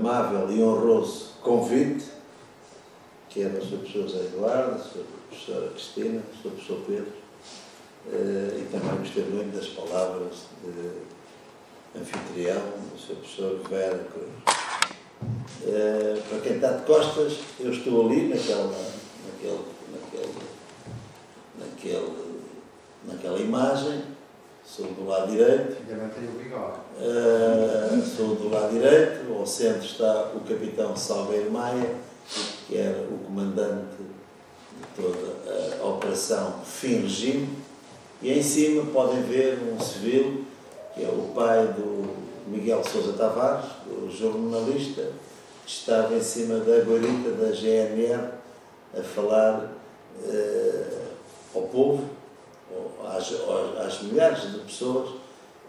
amável e honroso convite, que é da Sr. Professor José Eduardo, da Sra. Professora Cristina, do Sr. Professor Pedro, e também gostei muito das palavras de anfitrião, do Sr. Professor Vera Cruz. Para quem está de costas, eu estou ali naquela imagem, sou do lado direito. Ainda não tenho o bigode. Sou do lado direito, ao centro está o capitão Salgueiro Maia, que era o comandante de toda a operação Fim Regime, e em cima podem ver um civil, que é o pai do Miguel Sousa Tavares, o jornalista, que estava em cima da guarita da GNR a falar ao povo, às milhares de pessoas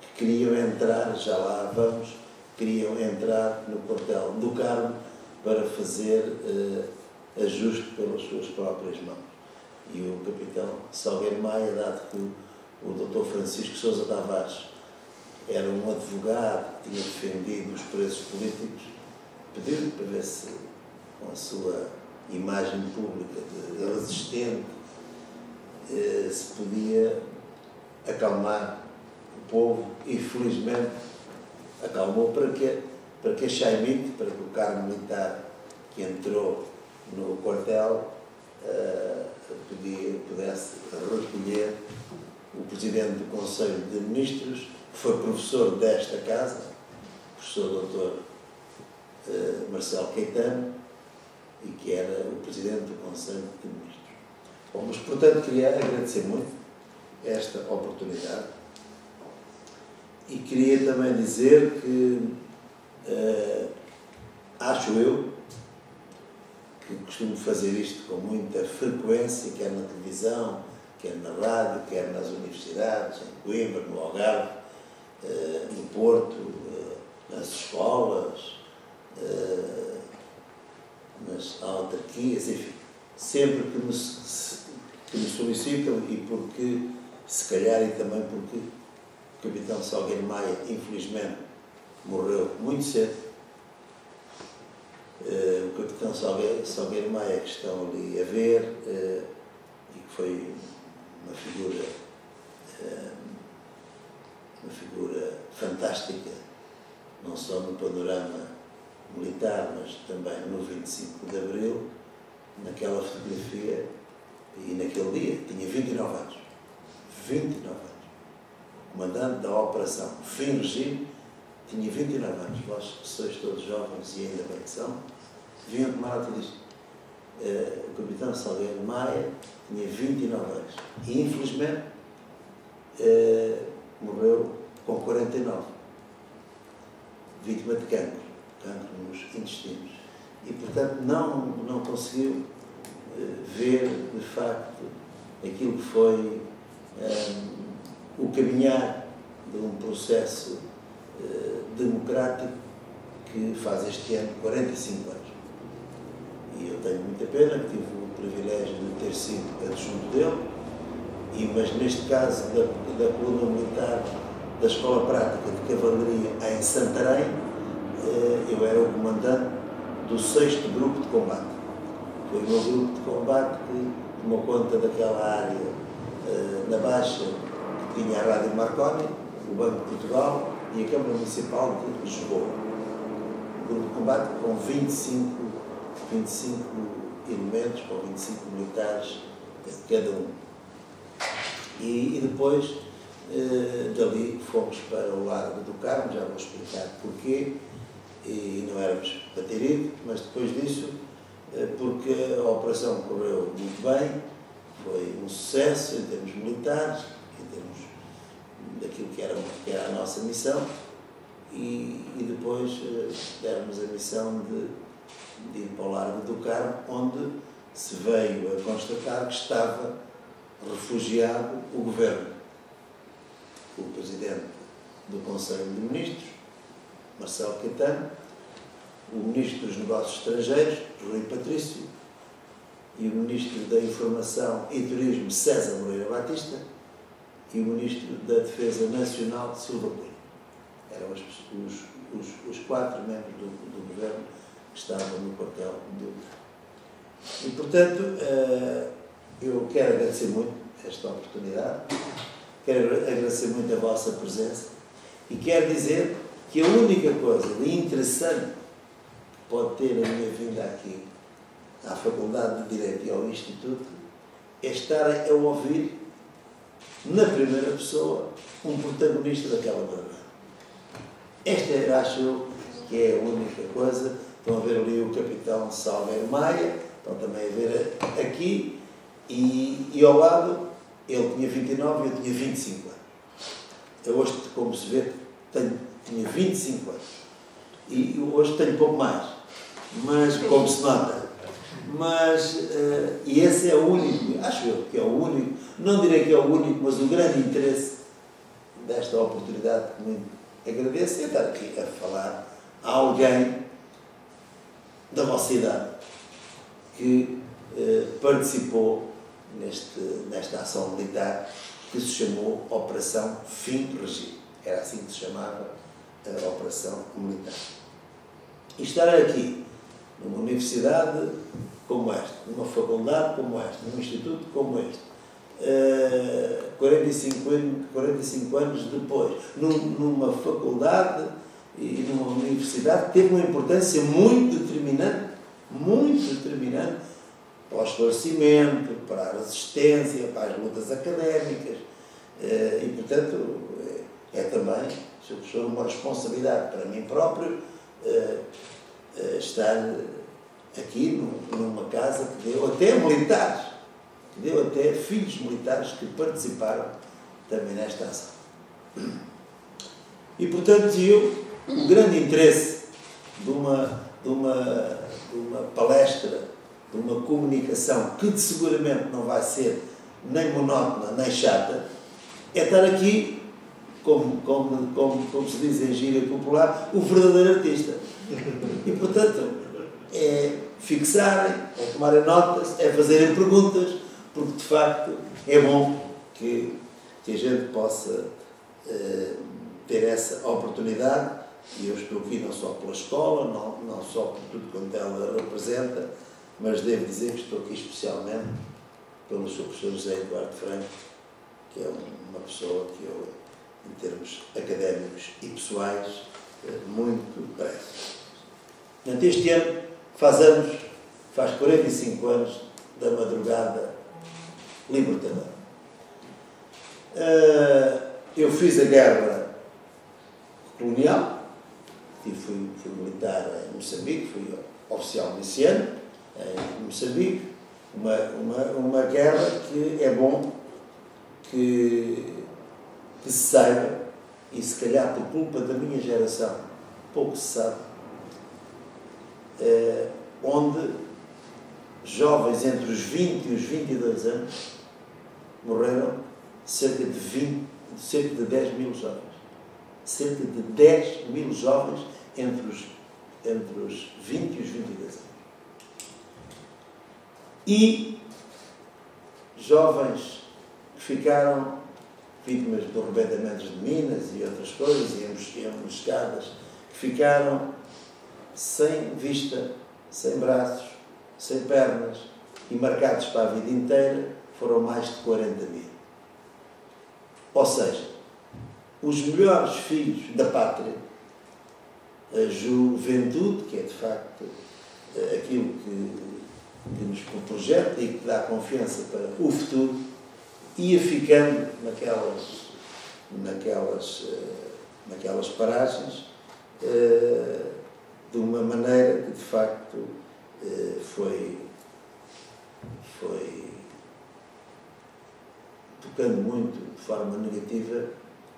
que queriam entrar, já lá vamos, queriam entrar no quartel do Carmo para fazer ajuste pelas suas próprias mãos. E o capitão Salgueiro Maia, dado que o Dr. Francisco Sousa Tavares era um advogado que tinha defendido os presos políticos, pediu-lhe para ver se, com a sua imagem pública de resistente, se podia acalmar o povo, e felizmente acalmou. Para que a Chaimite, para que o cargo militar que entrou no quartel pudesse recolher o Presidente do Conselho de Ministros, que foi professor desta casa, o professor Dr. Marcelo Caetano, e que era o Presidente do Conselho de Ministros. Bom, mas, portanto, queria agradecer muito esta oportunidade e queria também dizer que acho eu que costumo fazer isto com muita frequência, quer na televisão, quer na rádio, quer nas universidades, em Coimbra, no Algarve, no Porto, nas escolas, nas autarquias, enfim, sempre que me solicitam, e porque, se calhar, e também porque o capitão Salgueiro Maia, infelizmente, morreu muito cedo. O capitão Salgueiro Maia, que estão ali a ver, e que foi uma figura fantástica, não só no panorama militar, mas também no 25 de Abril, naquela fotografia e naquele dia, tinha 29 anos. 29 anos. O comandante da operação Fim Regime tinha 29 anos. Vós, que sois todos jovens e ainda bem que são, deviam tomar nota disto. O capitão Salgueiro Maia tinha 29 anos e, infelizmente, morreu com 49, vítima de cancro nos intestinos. E, portanto, não conseguiu ver, de facto, aquilo que foi o caminhar de um processo democrático que faz este ano 45 anos. E eu tenho muita pena, que tive o privilégio de ter sido adjunto dele, mas neste caso da coluna militar da Escola Prática de Cavalaria em Santarém, eu era o comandante do 6º Grupo de Combate. Foi o meu grupo de combate que tomou conta daquela área na Baixa, que tinha a Rádio Marconi, o Banco de Portugal e a Câmara Municipal de Lisboa. Um grupo de combate com 25 elementos, com 25 militares cada um. E depois, dali, fomos para o Largo do Carmo, já vou explicar porquê, e não éramos para ter ido, mas depois disso, porque a operação correu muito bem, foi um sucesso em termos militares, em termos daquilo que era a nossa missão, e depois demos a missão de ir para o Largo do Carmo, onde se veio a constatar que estava refugiado o governo. O Presidente do Conselho de Ministros, Marcelo Caetano, o Ministro dos Negócios Estrangeiros, Rui Patrício, e o Ministro da Informação e Turismo, César Moreira Batista, e o Ministro da Defesa Nacional, Silva Cunha. Eram os 4 membros do governo que estavam no quartel de Dutra. E, portanto, eu quero agradecer muito esta oportunidade, quero agradecer muito a vossa presença e quero dizer que a única coisa de interessante que pode ter a minha vinda aqui à Faculdade de Direito e ao Instituto é estar a ouvir, na primeira pessoa, um protagonista daquela madrugada. Esta, acho eu, que é a única coisa. Estão a ver ali o capitão Salveiro Maia, estão também a ver aqui, e ao lado, ele tinha 29 e eu tinha 25 anos. Eu hoje, como se vê, tinha 25 anos. E hoje tenho pouco mais, mas como se nota. Mas, e esse é o único, acho eu que é o único, não direi que é o único, mas o grande interesse desta oportunidade que muito agradeço é estar aqui a falar a alguém da vossa idade que participou nesta ação militar que se chamou Operação Fim do Regime. Era assim que se chamava a Operação Militar. E estar aqui numa universidade como esta, numa faculdade como esta, num instituto como este, 45 anos depois, numa faculdade e numa universidade, teve uma importância muito determinante para o esclarecimento, para a resistência, para as lutas académicas, e, portanto, é também, se eu sou uma responsabilidade para mim próprio, estar aqui numa casa que deu até militares, que deu até filhos militares que participaram também nesta ação. E, portanto, o grande interesse de uma palestra, de uma comunicação que seguramente não vai ser nem monótona, nem chata, é estar aqui, como se diz em gíria popular, o verdadeiro artista. E, portanto, é fixarem, é tomarem notas, é fazerem perguntas, porque, de facto, é bom que a gente possa ter essa oportunidade. E eu estou aqui não só pela escola, não só por tudo quanto ela representa, mas devo dizer que estou aqui especialmente pelo Sr. Professor José Eduardo Franco, que é uma pessoa que eu, em termos académicos e pessoais, muito prezo. Portanto, este ano faz 45 anos da madrugada libertadora. Eu fiz a guerra colonial, fui militar em Moçambique, fui oficial miliciano em Moçambique, uma guerra que é bom que se saiba, e se calhar por culpa da minha geração, pouco se sabe, onde jovens entre os 20 e os 22 anos morreram cerca de 10 mil jovens. Cerca de 10 mil jovens entre os 20 e os 22 anos. E jovens que ficaram vítimas de arrebentamentos de minas e outras coisas, e emboscadas, que ficaram sem vista, sem braços, sem pernas e marcados para a vida inteira, foram mais de 40 mil. Ou seja, os melhores filhos da pátria, a juventude, que é de facto aquilo que nos projeta e que dá confiança para o futuro, ia ficando naquelas paragens de uma maneira que de facto foi tocando muito de forma negativa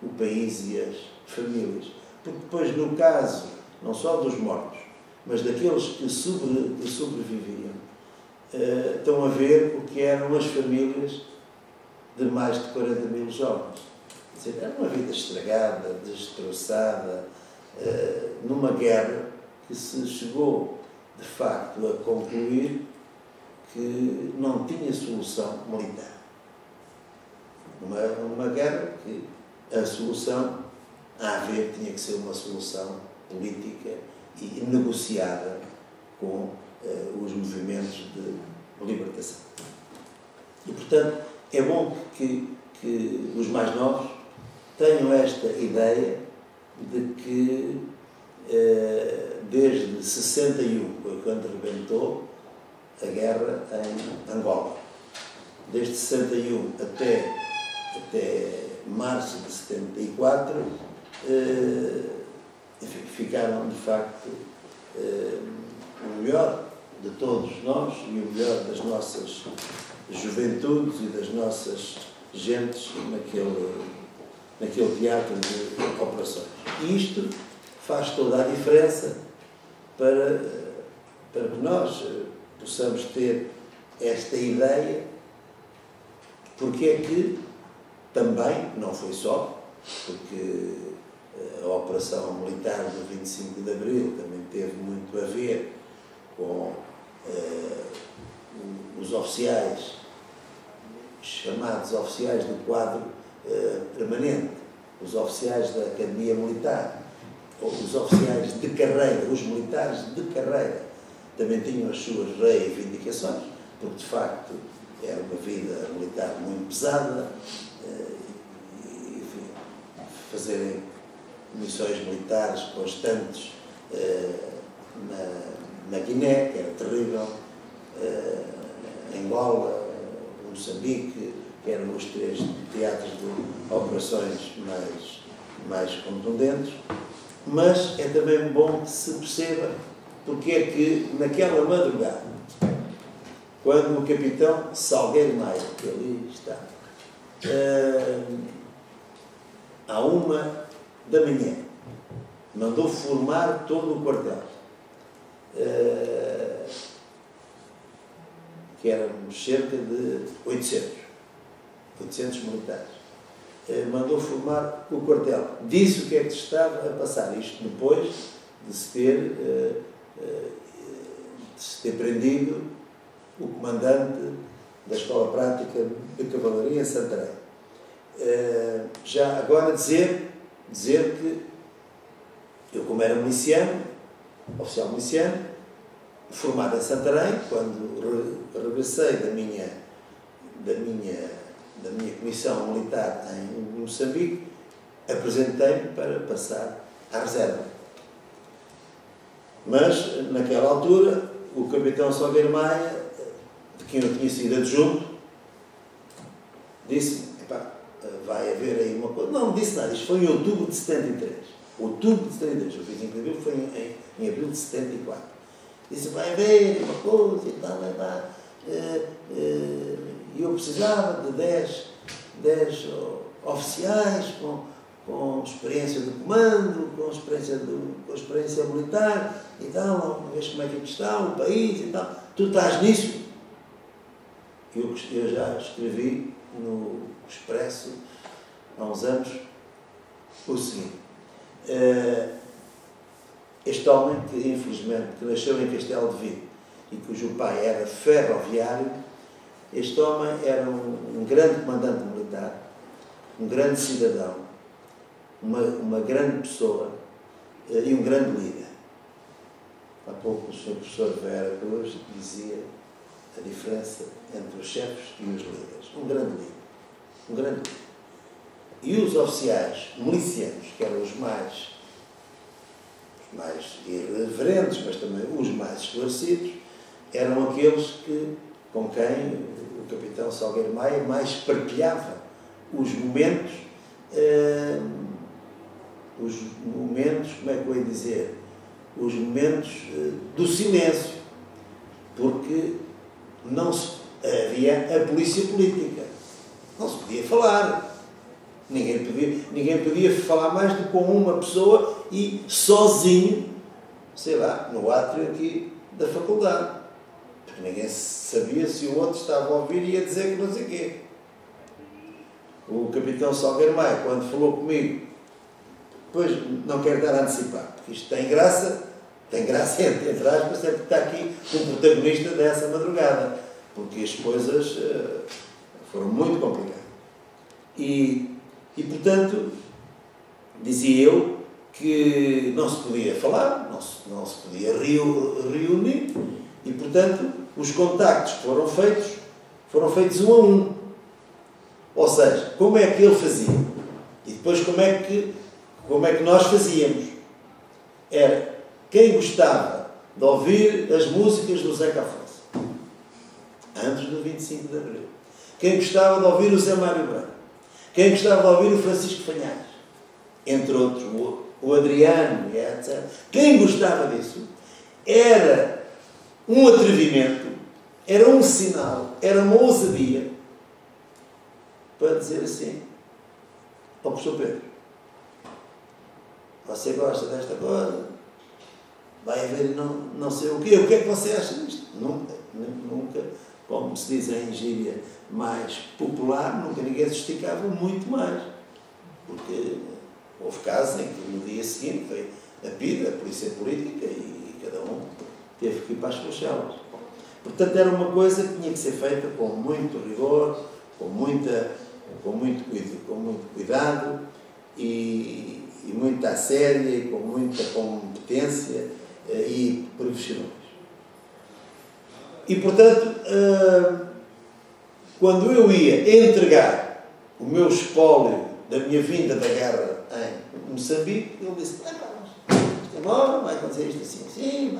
o país e as famílias. Porque depois, no caso, não só dos mortos, mas daqueles que sobreviviam, estão a ver o que eram as famílias de mais de 40 mil jovens. Quer dizer, era uma vida estragada, destroçada, numa guerra que se chegou, de facto, a concluir que não tinha solução militar. Uma guerra que a solução a haver tinha que ser uma solução política e negociada com os movimentos de libertação. E, portanto, é bom que os mais novos tenham esta ideia de que desde 61, quando rebentou a guerra em Angola, desde 61 até março de 74, enfim, ficaram de facto o melhor de todos nós e o melhor das nossas juventudes e das nossas gentes naquele teatro de operações. E isto faz toda a diferença para que nós possamos ter esta ideia, porque é que também, não foi só, porque a operação militar do 25 de Abril também teve muito a ver com os oficiais, chamados oficiais do quadro permanente, os oficiais da Academia Militar, ou os oficiais de carreira, os militares de carreira, também tinham as suas reivindicações, porque de facto era uma vida militar muito pesada, e, enfim, fazerem missões militares constantes na Guiné, que era terrível, Angola, Moçambique, que eram os 3 teatros de operações mais contundentes, mas é também bom que se perceba porque é que naquela madrugada, quando o capitão Salgueiro Maia, que ali está, à 1h, mandou formar todo o quartel, que éramos cerca de 800 militares. Mandou formar o quartel. Disse o que é que se estava a passar. Isto depois de se ter prendido o comandante da Escola Prática de Cavalaria em Santarém. Já agora dizer que eu, como era miliciano, oficial miliciano, formado em Santarém, quando regressei da minha comissão militar em Moçambique, apresentei-me para passar à reserva. Mas, naquela altura, o capitão Salgueiro Maia, de quem eu tinha sido adjunto, disse-me: vai haver aí uma coisa. Não me disse nada, isto foi em outubro de 73. Outubro de 73, o 25 de abril foi em abril de 74. Disse: vai haver uma coisa e tal, e eu precisava de 10 oficiais com experiência de comando, com experiência militar e tal, uma vez como é que está o país e tal. Tu estás nisso? Eu já escrevi no Expresso, há uns anos, o seguinte: este homem, que infelizmente que nasceu em Castelo de Vigo e cujo pai era ferroviário, este homem era um grande comandante militar, um grande cidadão, uma grande pessoa e um grande líder. Há pouco o Sr. Professor Vera Cruz dizia a diferença entre os chefes e os líderes. Um grande líder. Um grande líder. E os oficiais milicianos, que eram os mais irreverentes, mas também os mais esclarecidos, eram aqueles com quem o capitão Salgueiro Maia mais partilhava os momentos, como é que eu ia dizer, os momentos do silêncio, porque não havia a polícia política, não se podia falar, ninguém podia falar mais do que com uma pessoa e sozinho, sei lá, no átrio aqui da faculdade, porque ninguém sabia se o outro estava a ouvir e ia dizer que não sei o quê. O capitão Salgueiro Maia, quando falou comigo, pois não quero dar a antecipar, porque isto tem graça entre aspas, é porque está aqui um protagonista dessa madrugada, porque as coisas foram muito complicadas. E portanto, dizia eu que não se podia falar, não se podia reunir, portanto, os contactos que foram feitos um a um. Ou seja, como é que ele fazia? E depois como é que nós fazíamos? Era quem gostava de ouvir as músicas do Zeca Afonso, antes do 25 de Abril. Quem gostava de ouvir o Zé Mário Branco. Quem gostava de ouvir o Francisco Fanhares. Entre outros, o Adriano, etc. Quem gostava disso era um atrevimento, era um sinal, era uma ousadia para dizer assim ao professor Pedro: você gosta desta coisa? Vai haver não sei o quê. O que é que você acha disto? Nunca, como se diz em gíria mais popular, nunca ninguém se esticava muito mais. Porque houve casos em que no dia seguinte foi a PIDE, a Polícia Política, e cada um teve que ir para as suas celas. Portanto, era uma coisa que tinha que ser feita com muito rigor, com muito cuidado e muito à séria e com muita competência e profissionais. E, portanto, quando eu ia entregar o meu espólio da minha vinda da guerra em Moçambique, ele disse: isto é bom, vai acontecer isto assim,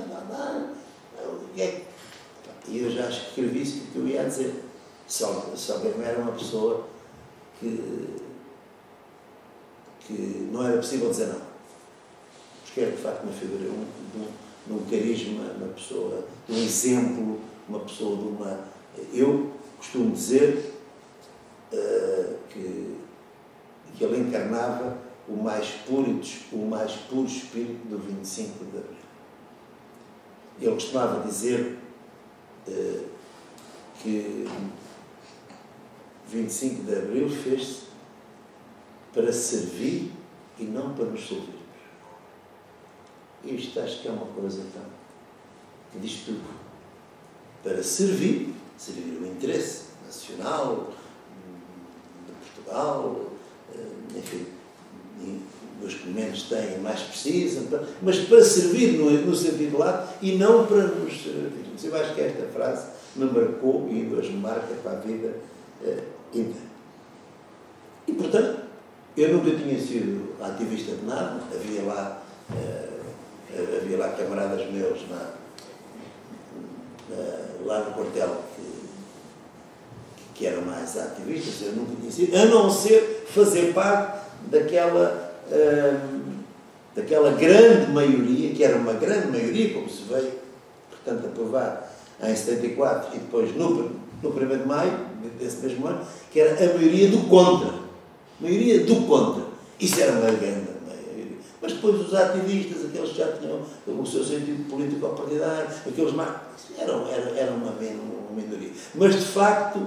e eu já escrevi isso que eu ia dizer. Só que eu era uma pessoa que não era possível dizer não. Porque era, de facto, uma figura de um carisma, uma pessoa, de um exemplo, uma pessoa de uma... Eu costumo dizer que ele encarnava o mais puro espírito do 25 de Abril. Ele costumava dizer que 25 de Abril fez-se para servir e não para nos servirmos. Isto acho que é uma coisa que diz tudo. Para servir o interesse nacional de Portugal, enfim, dos que menos têm, mais precisam, mas para servir no sentido lato e não para nos servirmos. Eu acho que esta frase me marcou e hoje me marca para a vida inteira. E, portanto, eu nunca tinha sido ativista de nada. Havia lá camaradas meus lá no quartel que eram mais ativistas. Eu nunca tinha sido, a não ser fazer parte daquela grande maioria, que era uma grande maioria, como se veio, portanto, aprovar em 74 e depois no 1º de maio desse mesmo ano, que era a maioria do contra. Maioria do contra. Isso era uma grande maioria. Mas depois os ativistas, aqueles que já tinham o seu sentido político-partidário, aqueles mais... Era uma minoria. Mas, de facto,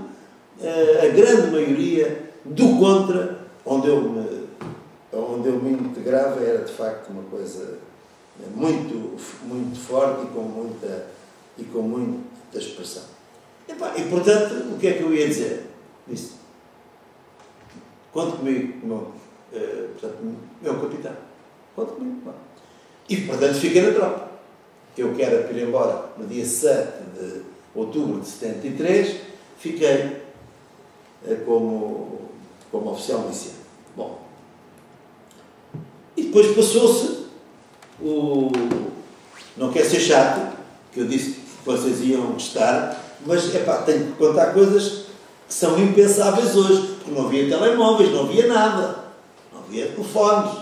a grande maioria do contra, onde eu me integrava, era, de facto, uma coisa muito, muito forte e com muita expressão. E, portanto, o que é que eu ia dizer? Disse: conte comigo, meu capitão. Conte comigo. Bom. E, portanto, fiquei na tropa. Eu que era para ir embora no dia 7 de outubro de 73, fiquei como oficial miliciano. Bom. E depois passou-se não quer ser chato, que eu disse que vocês iam gostar, mas, tenho que contar coisas que são impensáveis hoje, porque não havia telemóveis, não havia nada, não havia telefones.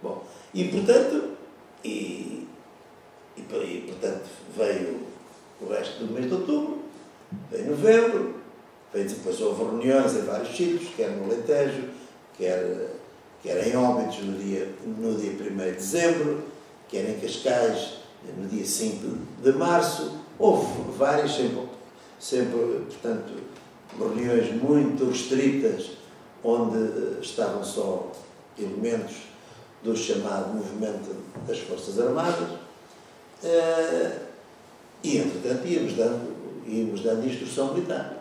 Bom, e portanto, portanto veio o resto do mês de outubro, veio novembro, depois houve reuniões em vários sítios, quer no Alentejo, quer em Óbidos no dia 1º de dezembro, quer em Cascais no dia 5 de março. Houve várias, sempre, portanto, reuniões muito restritas, onde estavam só elementos do chamado movimento das Forças Armadas, e, entretanto, íamos dando instrução militar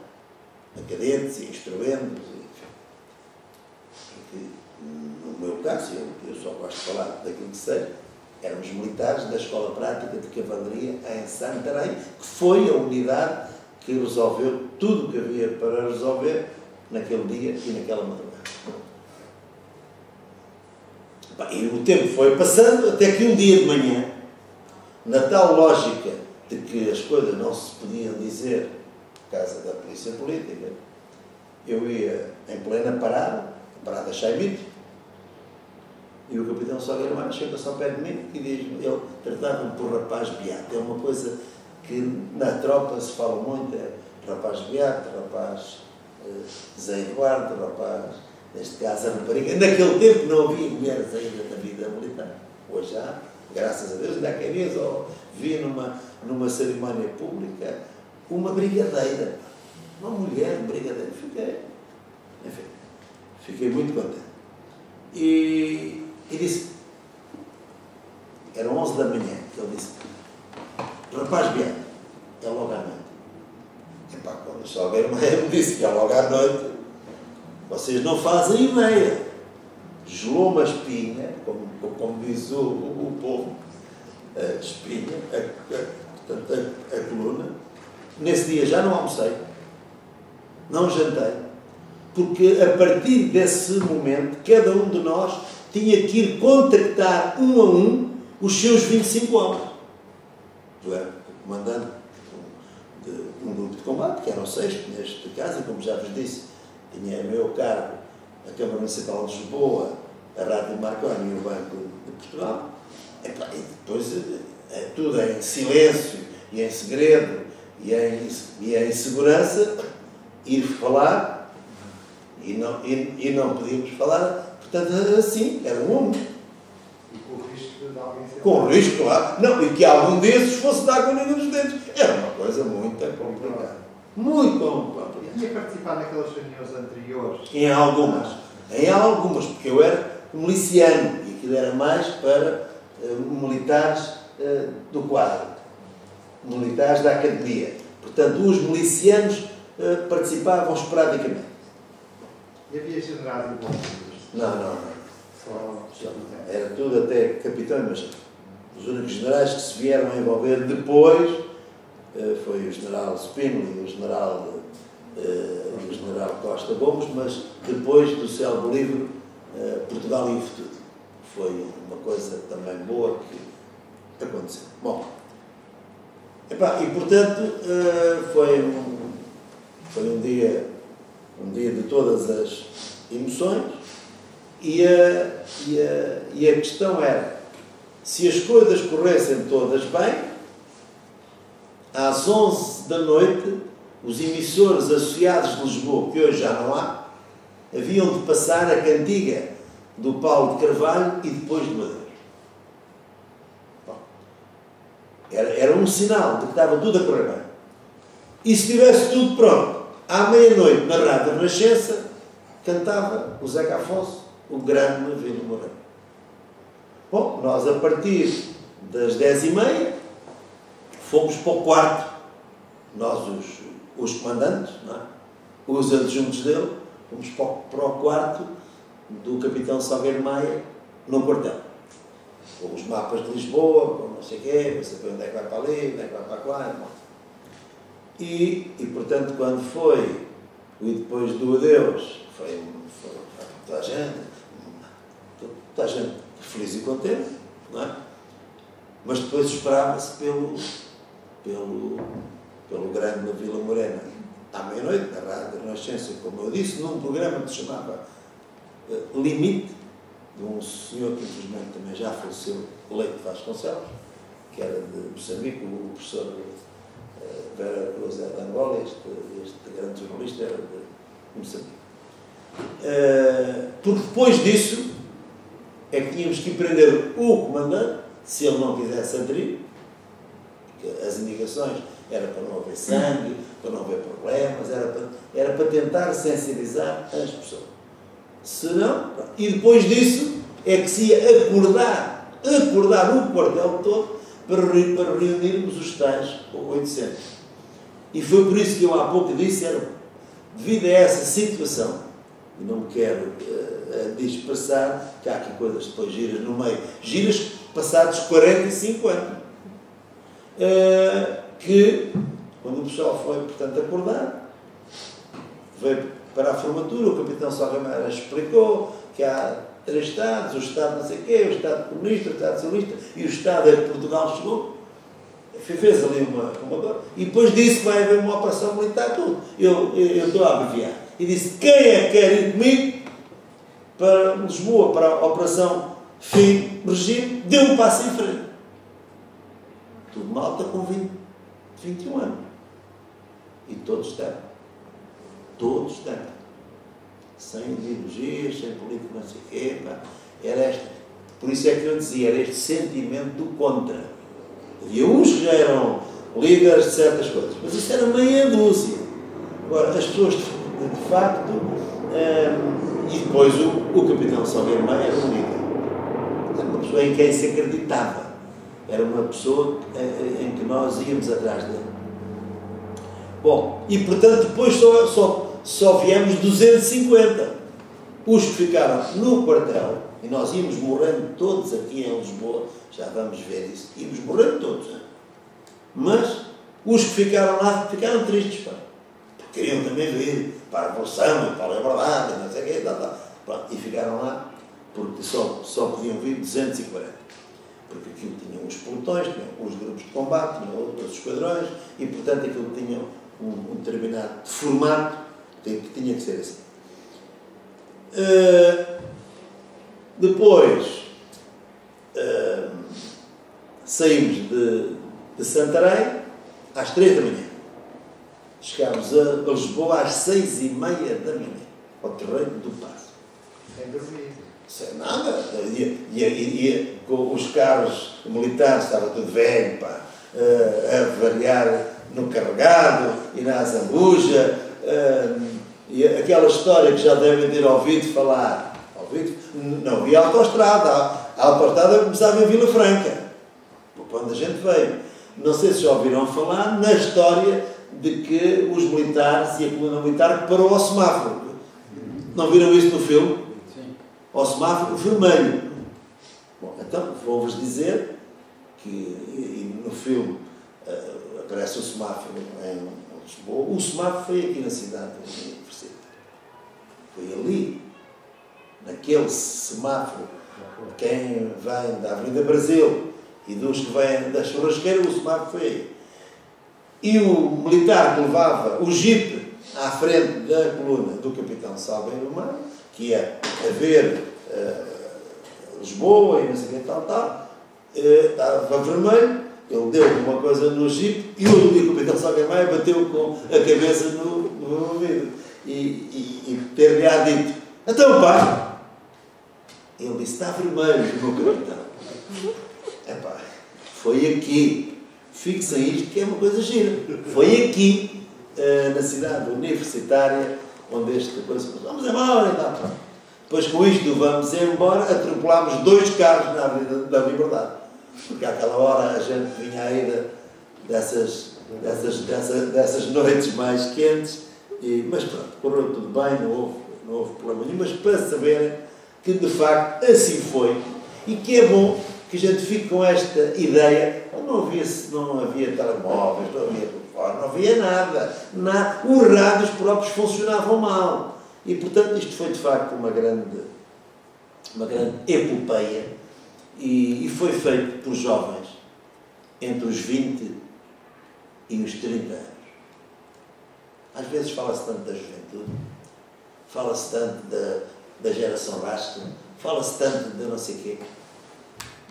a cadetes e instrumentos, enfim. No meu caso, eu só gosto de falar daquilo que sei, Éramos militares da Escola Prática de Cavalaria em Santarém, que foi a unidade que resolveu tudo o que havia para resolver naquele dia e naquela madrugada. E o tempo foi passando até que um dia de manhã, na tal lógica de que as coisas não se podiam dizer por causa da polícia política, eu ia em plena parada, a parada Chaimite, e o capitão Salgueiro Maia chega-se ao pé de mim e diz-me, ele tratava-me por rapaz beato. É uma coisa que na tropa se fala muito, é rapaz beato, rapaz Zé Eduardo, rapaz, neste caso a rapariga. Naquele tempo não havia mulheres ainda na vida militar. Hoje já, graças a Deus, ainda há quem diz, vi numa cerimónia pública uma brigadeira. Uma mulher brigadeira. Fiquei muito contente. E disse, eram 11 da manhã, que ele disse, rapaz beato, é logo à noite. Epá, quando o Salgueiro Maia me disse que é logo à noite, vocês não fazem ideia. Gelou uma espinha, como diz o povo, a espinha, a coluna. Nesse dia já não almocei, não jantei, porque a partir desse momento, cada um de nós tinha que ir contactar um a um os seus 25 homens. Eu era o comandante de um grupo de combate, que era o 6º, neste caso, e como já vos disse, tinha a meu cargo a Câmara Municipal de Lisboa, a Rádio Marconi e o Banco de Portugal. E depois tudo em silêncio e em segredo e em segurança, ir falar e não podíamos falar. Portanto, assim, era um homem. E com o risco de alguém ser... Com o risco, claro. Não, e que algum desses fosse dar com o ninho nos dentes. Era uma coisa muito complicada. Muito complicada. Tinha participado naquelas reuniões anteriores? Em algumas, porque eu era miliciano e aquilo era mais para militares do quadro, militares da academia. Portanto, os milicianos participavam esporadicamente. E havia generais envolvidos? Não. Só... Era tudo até capitão, mas os únicos generais que se vieram a envolver depois foi o general Spínola e o general Costa Gomes, mas depois do célebre livro Portugal e o Futuro. Foi uma coisa também boa que aconteceu. Bom, e portanto foi um dia de todas as emoções e a questão era, se as coisas corressem todas bem, às 11 da noite, os emissores associados de Lisboa, que hoje já não há, haviam de passar a cantiga do Paulo de Carvalho e depois do Adeus. Era um sinal de que estava tudo a correr bem. E se estivesse tudo pronto, à meia-noite, na Rádio Renascença, cantava o Zeca Afonso, o grande Vila Moreira. Bom, nós a partir das 10h30 fomos para o quarto, nós os comandantes, não é? Os adjuntos dele, fomos para o quarto do capitão Salgueiro Maia, no quartel. Com os mapas de Lisboa, com não sei o quê, para saber onde é que vai para ali, onde é que vai para lá. E portanto, quando foi, e depois do adeus, foi toda a gente feliz e contente, não é? Mas depois esperava-se pelo grande na Vila Morena, à meia-noite, na Rádio Renascença, como eu disse, num programa que se chamava Limite, de um senhor que infelizmente também já faleceu, Leite Vasconcelos, que era de Moçambique, o professor Vera Cruz de Angola, este grande jornalista era de Moçambique. Porque depois disso é que tínhamos que prender o comandante, se ele não quisesse aderir, porque as indicações era para não haver sangue, para não haver problemas, era para tentar sensibilizar as pessoas. Se não, e depois disso é que se ia acordar o quartel todo para reunirmos os tais 800. E foi por isso que eu há pouco disse, devido a essa situação, e não me quero dispersar, que há aqui coisas depois giras no meio, giras passados 45 anos. Que, quando o pessoal foi, portanto, acordado, veio para a formatura, o capitão Salgueiro explicou que há 3 Estados, o Estado não sei o quê, o Estado comunista, o Estado socialista, e o Estado é que Portugal chegou. Fez ali uma e depois disse que vai haver uma operação militar, tudo. Eu estou a abreviar. E disse, quem é que quer ir comigo para Lisboa, para a operação fim regime, deu um passo em frente. Tudo malta com 21 anos. E todos estão. Todos estão. Sem ideologias, sem política, não sei o quê. Pá. Era esta. Por isso é que eu dizia, era este sentimento do contra. Havia uns que já eram líderes de certas coisas, mas isso era meia dúzia. Agora, as pessoas, de facto, e depois o capitão Salgueiro Maia era um líder. Era uma pessoa em quem se acreditava. Era uma pessoa em que nós íamos atrás dele. Bom, e portanto depois só viemos 250. Os que ficaram no quartel, e nós íamos morrendo todos aqui em Lisboa, já vamos ver isso, íamos morrendo todos, hein? Mas os que ficaram lá ficaram tristes, pá. Porque queriam também vir para a Revolução e para a Liberdade, não sei o quê, pronto, e ficaram lá porque só podiam vir 240. Porque aquilo tinha uns pelotões, tinha uns grupos de combate, tinha outros esquadrões, e portanto aquilo tinha um determinado formato que tinha que ser assim. Depois saímos de Santarém às 3 da manhã. Chegámos a Lisboa às 6h30 da manhã, ao terreiro do Paço. Sem dormir. Sem nada. E com os carros militares, estava tudo velho, pá, a variar no carregado e na azambuja. E aquela história que já devem ter ouvido falar. Não havia autoestrada. A autoestrada começava em Vila Franca, quando a gente veio. Não sei se já ouviram falar na história de que os militares e a coluna militar parou ao semáforo. Não viram isso no filme? Sim. Ao semáforo vermelho. Bom, então vou-vos dizer que no filme aparece o semáforo em Lisboa. O semáforo foi aqui na cidade universitária. Foi ali, naquele semáforo, quem vem da Avenida Brasil e dos que vêm da churrasqueira, o semáforo foi aí. E o militar que levava o jipe à frente da coluna do capitão Salgueiro Maia, que ia a ver Lisboa e não sei o que tal, estava vermelho, ele deu uma coisa no jipe e o capitão Salgueiro Maia bateu com a cabeça no vidro. E ter-lhe dito, então pá, ele disse, está vermelho, meu capitão. Epá, foi aqui, fixem isto que é uma coisa gira, foi aqui, na cidade universitária, onde esta coisa, vamos embora e tal. Depois com isto vamos embora, atropelámos 2 carros na Avenida da Liberdade, porque àquela hora a gente vinha aí dessas noites mais quentes, mas pronto, correu tudo bem, não houve problema nenhum, mas para saberem que de facto assim foi, e que é bom que a gente fique com esta ideia. Não havia telemóveis, não havia telefone, não havia nada. Os rádios próprios funcionavam mal. E, portanto, isto foi, de facto, uma grande epopeia. E foi feito por jovens entre os 20 e os 30 anos. Às vezes fala-se tanto da juventude, fala-se tanto da geração rasca, fala-se tanto de não sei o quê.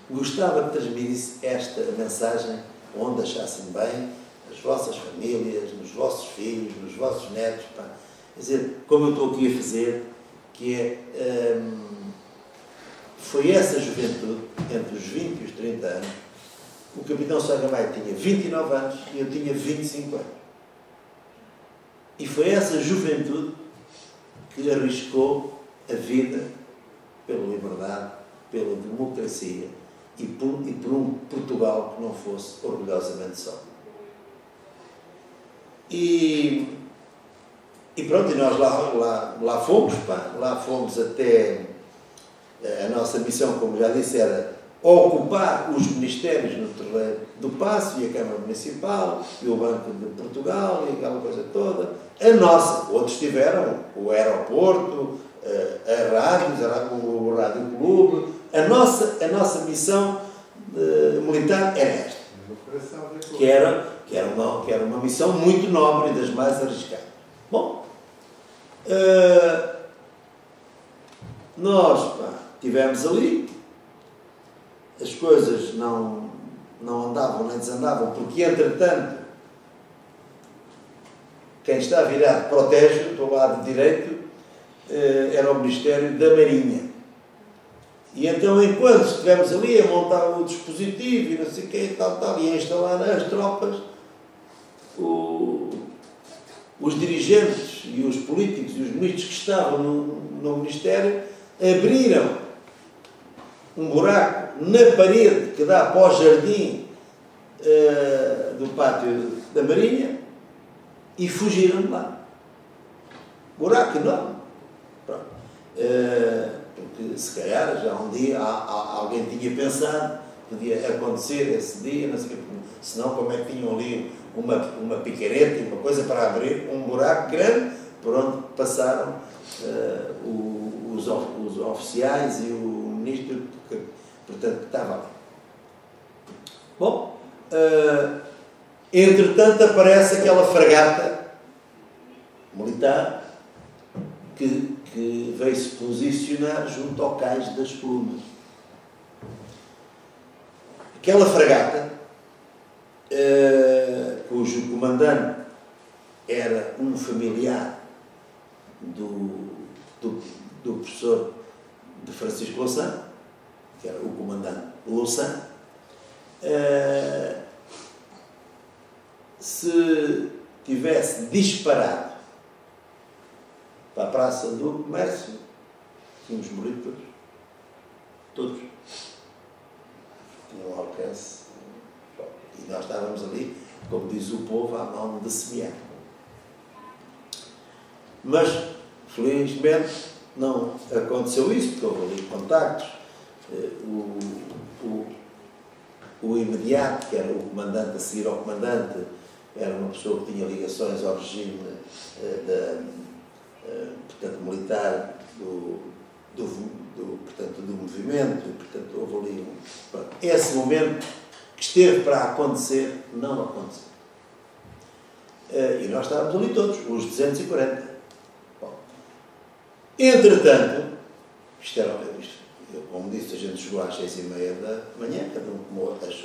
Gostava que transmitisse esta mensagem onde achassem bem, nas vossas famílias, nos vossos filhos, nos vossos netos, pá. Quer dizer, como eu estou aqui a fazer, que é, foi essa juventude, entre os 20 e os 30 anos. O capitão Salgueiro Maia tinha 29 anos e eu tinha 25 anos. E foi essa juventude que arriscou a vida pela liberdade, pela democracia e por um Portugal que não fosse orgulhosamente só. E pronto, e nós lá fomos, pá, lá fomos até a nossa missão, como já disse, era ocupar os ministérios no terreno do Paço e a Câmara Municipal e o Banco de Portugal e aquela coisa toda. A nossa, outros tiveram o aeroporto, a rádios, o Rádio Clube. A nossa missão militar era esta, que era uma missão muito nobre e das mais arriscadas. Bom, nós estivemos ali, as coisas não andavam nem desandavam, porque, entretanto, quem está virado para o Tejo, do lado direito, era o Ministério da Marinha. E então, enquanto estivemos ali a montar o dispositivo e não sei o quê, tal, e a instalar as tropas, os dirigentes e os políticos e os ministros que estavam no Ministério abriram um buraco na parede que dá para o jardim do pátio da Marinha e fugiram de lá. Buraco enorme. Pronto. Porque se calhar já um dia alguém tinha pensado que podia acontecer esse dia, não sei o quê, senão como é que tinham ali uma picareta e uma coisa para abrir um buraco grande por onde passaram os oficiais e o ministro portanto, que estava ali. Bom, entretanto aparece aquela fragata militar que veio se posicionar junto ao cais das Plumas. Aquela fragata, cujo comandante era um familiar do professor de Francisco Louçã, que era o comandante Louçã, se tivesse disparado para a Praça do Comércio, tínhamos morrido todos. Tinham um alcance. E nós estávamos ali, como diz o povo, à mão de semear. Mas, felizmente, não aconteceu isso, porque houve ali contactos. O imediato, que era o comandante a seguir ao comandante, era uma pessoa que tinha ligações ao regime portanto, militar portanto, do movimento, e, portanto, houve ali esse momento que esteve para acontecer, não aconteceu. E nós estávamos ali todos, os 240. Bom, entretanto, como disse, a gente chegou às 6h30 da manhã, cada um tomou as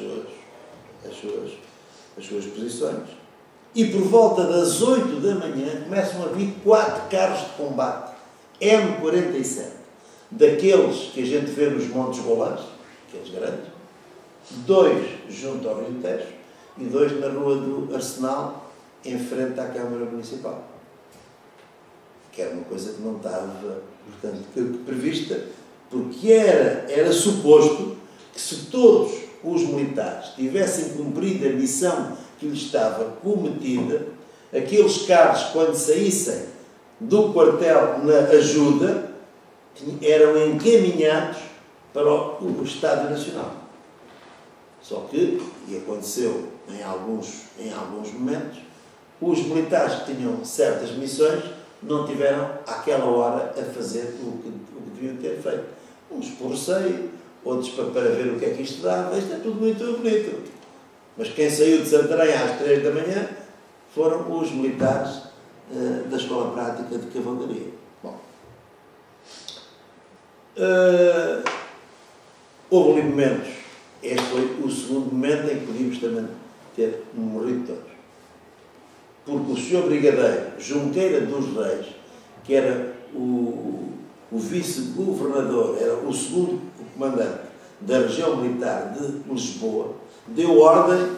suas posições, e por volta das 8 da manhã começam a vir 4 carros de combate M47, daqueles que a gente vê nos Montes Golãs, aqueles grandes, 2 junto ao Rio Tejo e 2 na Rua do Arsenal, em frente à Câmara Municipal. Que era uma coisa que não estava, portanto, prevista, porque era suposto que, se todos os militares tivessem cumprido a missão que lhes estava cometida, aqueles carros, quando saíssem do quartel na ajuda, eram encaminhados para o Estádio Nacional. Só que, e aconteceu em alguns momentos, os militares que tinham certas missões não tiveram, àquela hora, a fazer o que deviam ter feito. Uns por receio, outros para ver o que é que isto dava. Isto é tudo muito bonito. Mas quem saiu de Santarém às 3 da manhã foram os militares da Escola Prática de Cavalaria. Bom, houve ali momentos, este foi o segundo momento em que podíamos também ter morrido todos. Porque o Sr. Brigadeiro Junqueira dos Reis, que era o vice-governador, era o segundo comandante da região militar de Lisboa, deu ordem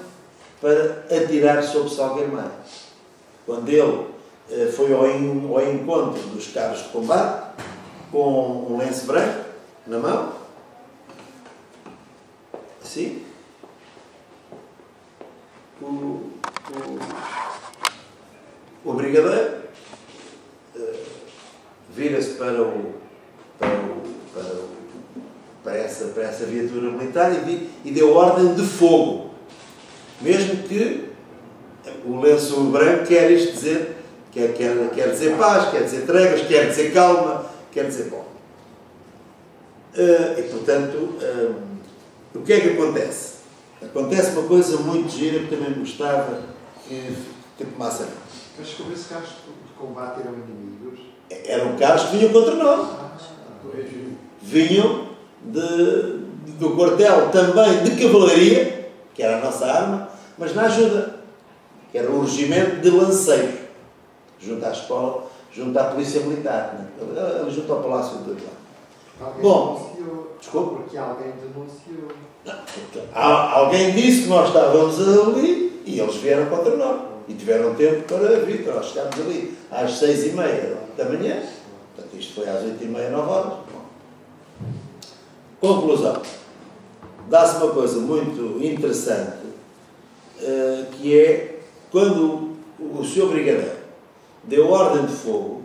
para atirar sobre Salgueiro Maia. Quando ele foi ao encontro dos carros de combate, com um lenço branco na mão, assim, o brigadeiro vira-se para essa essa viatura militar e deu ordem de fogo. Mesmo que o lenço branco quer isto dizer, quer dizer paz, quer dizer tregas, quer dizer calma, quer dizer bom. E portanto, o que é que acontece? Acontece uma coisa muito gira que também gostava que tomasse a mão. Mas descobriu-se que carros de combate eram inimigos? Eram carros que vinham contra nós. Vinham do quartel também de cavalaria, que era a nossa arma, mas na ajuda, que era o regimento de lanceiros, junto à escola, junto à polícia militar, né? Junto ao Palácio do Eduardo. Alguém Bom, denunciou. desculpa. Porque alguém denunciou. Alguém disse que nós estávamos ali e eles vieram contra nós. E tiveram tempo para vir, nós chegámos ali às 6h30 da manhã. Portanto, isto foi às 8h30, 9h. Conclusão. Dá-se uma coisa muito interessante, que é quando o Sr. Brigadeiro deu ordem de fogo,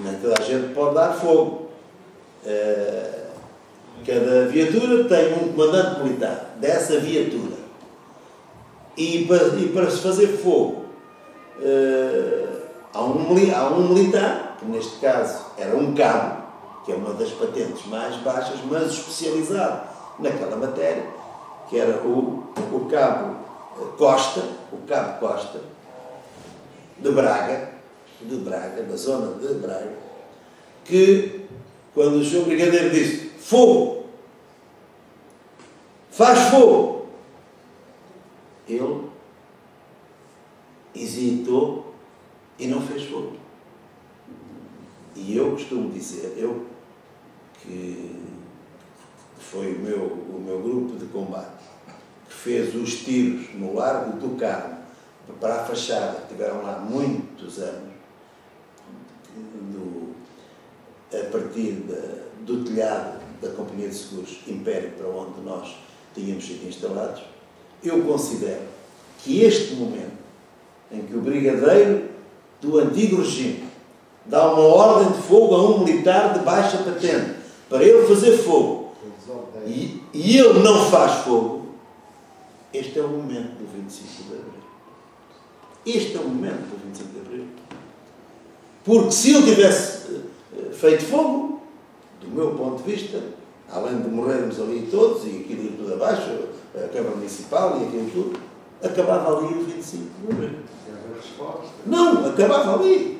nem toda a gente pode dar fogo. Cada viatura tem um comandante militar dessa viatura. E para se fazer fogo, há um militar, que neste caso era um cabo, que é uma das patentes mais baixas, mas especializado naquela matéria, que era o cabo Costa, de Braga, da zona de Braga, que quando o Sr. Brigadeiro disse fogo, faz fogo, ele hesitou e não fez fogo. E eu costumo dizer, que foi o meu grupo de combate, que fez os tiros no Largo do Carmo para a fachada, que tiveram lá muitos anos, a partir do telhado da Companhia de Seguros Império, para onde nós tínhamos sido instalados. Eu considero que este momento em que o brigadeiro do antigo regime dá uma ordem de fogo a um militar de baixa patente para ele fazer fogo e ele não faz fogo, este é o momento do 25 de Abril. Este é o momento do 25 de Abril. Porque se ele tivesse feito fogo, do meu ponto de vista, além de morrermos ali todos e aquilo ir tudo abaixo, a Câmara Municipal e aquilo tudo, acabava ali o 25 de Abril. Não, acabava ali.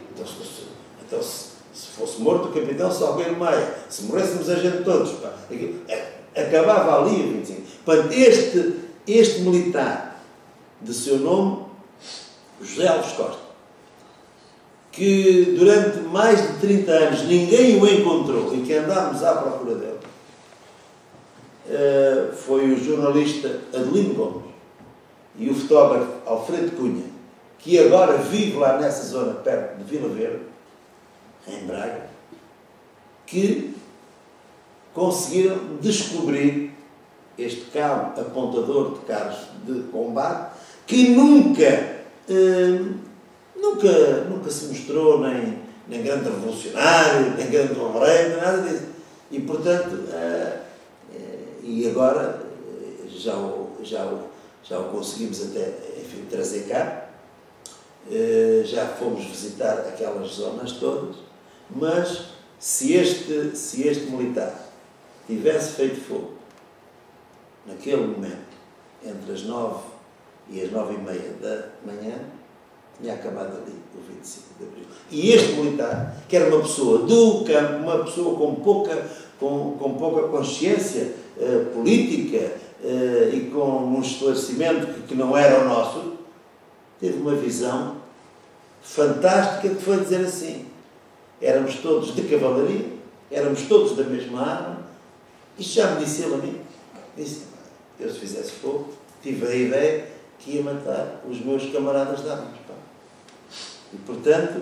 Então, se fosse morto o capitão Salgueiro Maia, se morrêssemos a gente todos, acabava ali o 25. Portanto, este militar, de seu nome, José Alves Costa, que durante mais de 30 anos ninguém o encontrou e que andámos à procura dele, foi o jornalista Adelino Gomes e o fotógrafo Alfredo Cunha, que agora vive lá nessa zona perto de Vila Verde, em Braga, que conseguiram descobrir este cabo apontador de carros de combate, que nunca se mostrou nem grande revolucionário, nem grande obreiro, nada disso. E, portanto, e agora já o conseguimos até, enfim, trazer cá. Já fomos visitar aquelas zonas todas, mas se este militar tivesse feito fogo naquele momento, entre as 9 e as 9h30 da manhã, tinha acabado ali o 25 de Abril. E este militar, que era uma pessoa do campo, uma pessoa com pouca consciência política e com um esclarecimento que não era o nosso, teve uma visão fantástica que foi dizer assim: éramos todos de cavalaria, éramos todos da mesma arma. Isto já me disse ele a mim. Disse: eu, se fizesse fogo, tive a ideia que ia matar os meus camaradas de armas. E, portanto,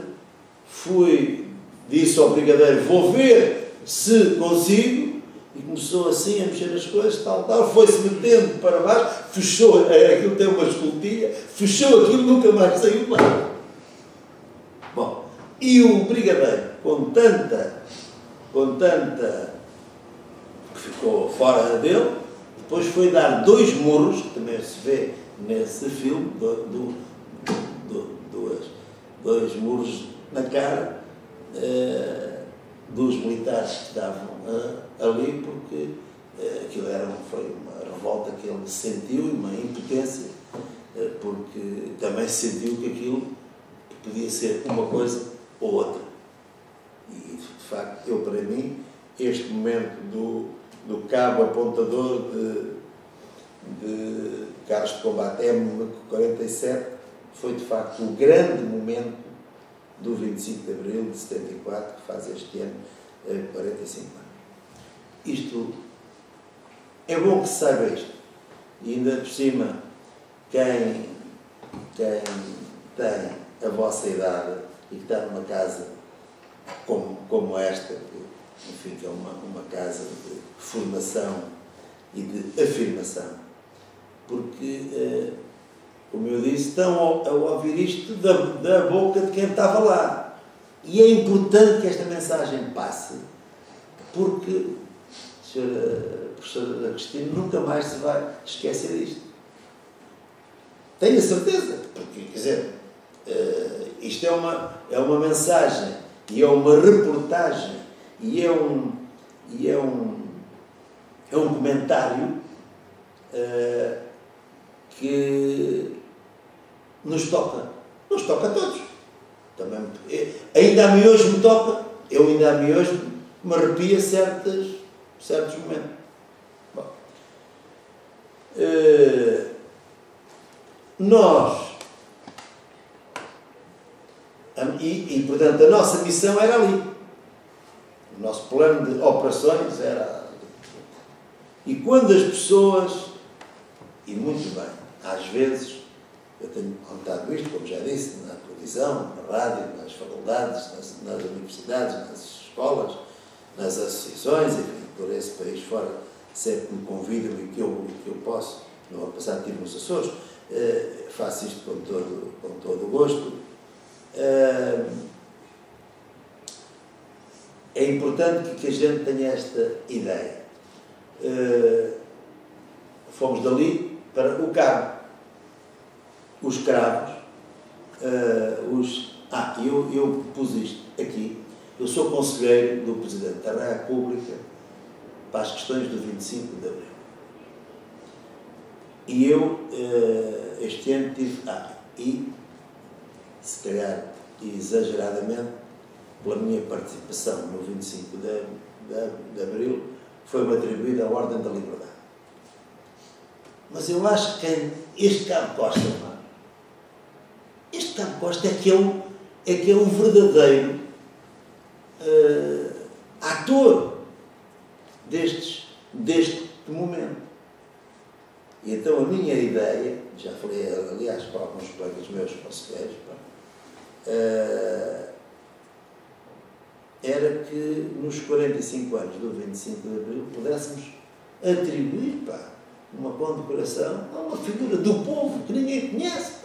disse ao brigadeiro: vou ver se consigo. E começou assim a mexer nas coisas, tal, foi-se metendo para baixo, fechou, aquilo tem uma escultura, fechou aquilo, nunca mais saiu de lá. Bom, e o brigadeiro, com tanta ficou fora dele, depois foi dar 2 murros, que também se vê nesse filme, 2 murros na cara dos militares que estavam ali, porque aquilo foi uma revolta que ele sentiu e uma impotência, porque também sentiu que aquilo podia ser uma coisa ou outra. E, de facto, para mim, este momento do cabo apontador de carros de combate M47 foi, de facto, o grande momento do 25 de Abril de 74, que faz este ano 45 anos. Isto, é bom que se saiba isto. E ainda por cima, quem tem a vossa idade e que está numa casa como esta, que, enfim, que é uma casa de formação e de afirmação, porque, como eu disse, estão a ouvir isto da boca de quem estava lá. E é importante que esta mensagem passe, porque a professora Cristina nunca mais se vai esquecer disto. Tenho a certeza, porque, quer dizer, isto é uma mensagem, e é uma reportagem, e é um comentário que nos toca a todos. Também, ainda a mim hoje me toca, eu ainda a mim hoje me arrepia certos momentos. Bom, nós, portanto, a nossa missão era ali. O nosso plano de operações era... E quando as pessoas, e muito bem, às vezes, eu tenho contado isto, como já disse, na televisão, na rádio, nas faculdades, nas universidades, nas escolas, nas associações, enfim, por esse país fora, sempre que me convidam e que eu posso, no ano passado estive nos Açores, faço isto com todo o gosto. É importante que a gente tenha esta ideia. Fomos dali para o Cabo. Os cravos, eu pus isto aqui. Eu sou conselheiro do Presidente da República para as questões do 25 de Abril. E eu, este ano, tive, se calhar exageradamente, pela minha participação no 25 de Abril, foi-me atribuída a Ordem da Liberdade. Mas eu acho que este Cabo Costa, este Cabo Costa é que é um verdadeiro ator deste momento. E então a minha ideia, já falei aliás para alguns colegas meus conselheiros, era que nos 45 anos do 25 de Abril pudéssemos atribuir uma condecoração a uma figura do povo que ninguém conhece,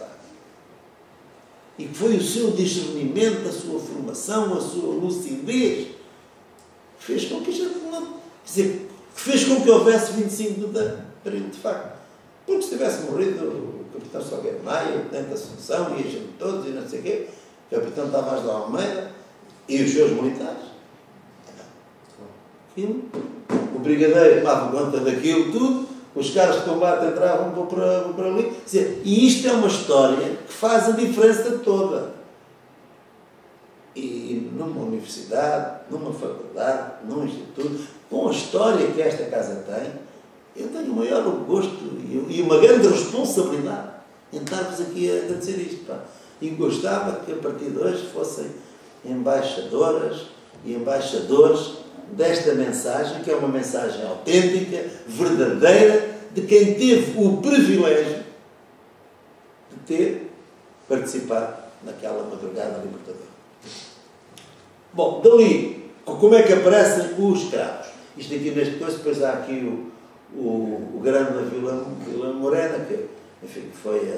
e que foi o seu discernimento, a sua formação, a sua lucidez, que fez com que fez com que houvesse 25 de Abril, de facto. Porque se tivesse morrido o capitão Salgueiro Maia, o tenente Assunção, e a gente todos, e não sei o quê, o capitão Tavares de Almeida, e os seus militares, o brigadeiro tomava conta daquilo tudo, os carros de combate entravam para ali. Quer dizer, e isto é uma história que faz a diferença toda. E numa universidade, numa faculdade, num instituto, com a história que esta casa tem, eu tenho o maior gosto e uma grande responsabilidade em estar-vos aqui a dizer isto. E gostava que a partir de hoje fossem embaixadoras e embaixadores desta mensagem, que é uma mensagem autêntica, verdadeira, de quem teve o privilégio de ter participado naquela madrugada libertadora. Bom, dali, como é que aparecem os cravos? Isto aqui neste coisa, depois há aqui o grande Vila Morena, que, enfim, que foi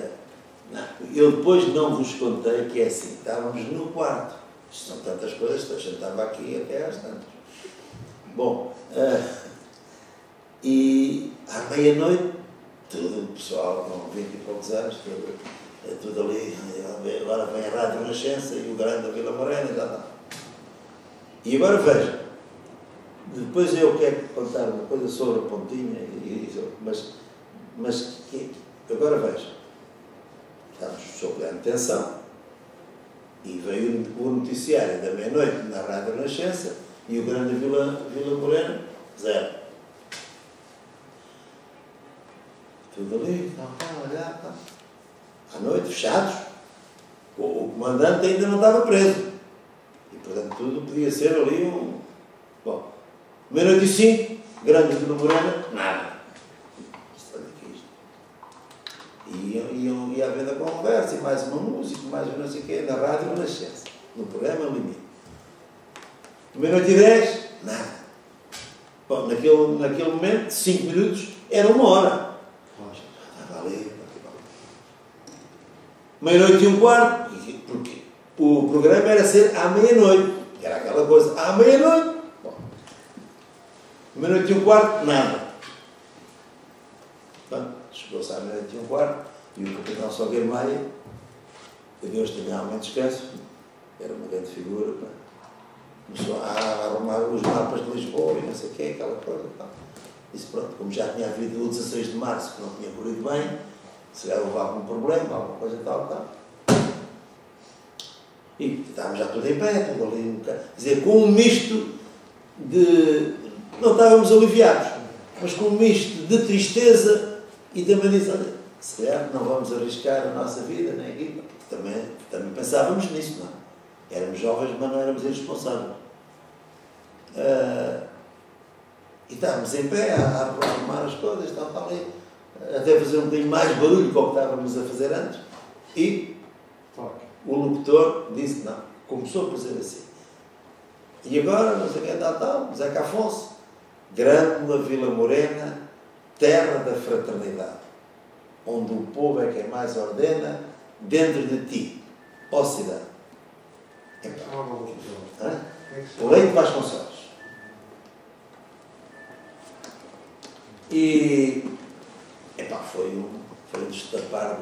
a... eu depois não vos contei que é assim, estávamos no quarto. Isto são tantas coisas, a gente estava aqui até às tantas. Bom, E à meia-noite, todo o pessoal com 20 e poucos anos, tudo ali, agora vem a Rádio Renascença e o Grande da Vila Morena e tal. E agora veja, depois eu quero contar uma coisa sobre a Pontinha, mas agora veja, estamos sob grande tensão e veio o noticiário da meia-noite na Rádio Renascença e o Grande Vila Morena, zero. Tudo ali, a olhar, à noite, fechados. O comandante ainda não estava preso. E, portanto, tudo podia ser ali um... Bom, meia-noite e 5, Grande Vila Morena, nada. Olha aqui isto. E ia havendo a conversa, e mais uma música, mais não sei o quê, na Rádio Renascença, no programa Limite. Meia-noite e 10, nada. Bom, naquele momento, 5 minutos, era 1 hora. Estava ali. Meia-noite e 1/4, porque o programa era ser à meia-noite. Era aquela coisa, à meia-noite. Meia-noite e 1/4, nada. Bom, chegou-se à meia-noite e 1/4 e o capitão Salgueiro Maia, que Deus tenha alma em descanso, era uma grande figura, começou a arrumar os mapas de Lisboa e não sei o quê, aquela coisa. Disse, pronto, como já tinha havido o 16 de março que não tinha corrido bem, se houve algum problema, alguma coisa tal. E estávamos já tudo em pé, tudo ali, quer dizer, com um misto de... Não estávamos aliviados, mas com um misto de tristeza e também diz, olha, se calhar não vamos arriscar a nossa vida, nem aqui, porque também pensávamos nisso, não é? Éramos jovens, mas não éramos irresponsáveis. E estávamos em pé a arrumar as coisas, tal ali, até fazer um bocadinho mais barulho que o que estávamos a fazer antes. E o locutor disse, não, começou a fazer assim. E agora, não sei o que, tal, Zeca Afonso, Grândola, Vila Morena, terra da fraternidade, onde o povo é quem mais ordena, dentro de ti, ó cidade. Leite Vasconcelos. E foi um destapar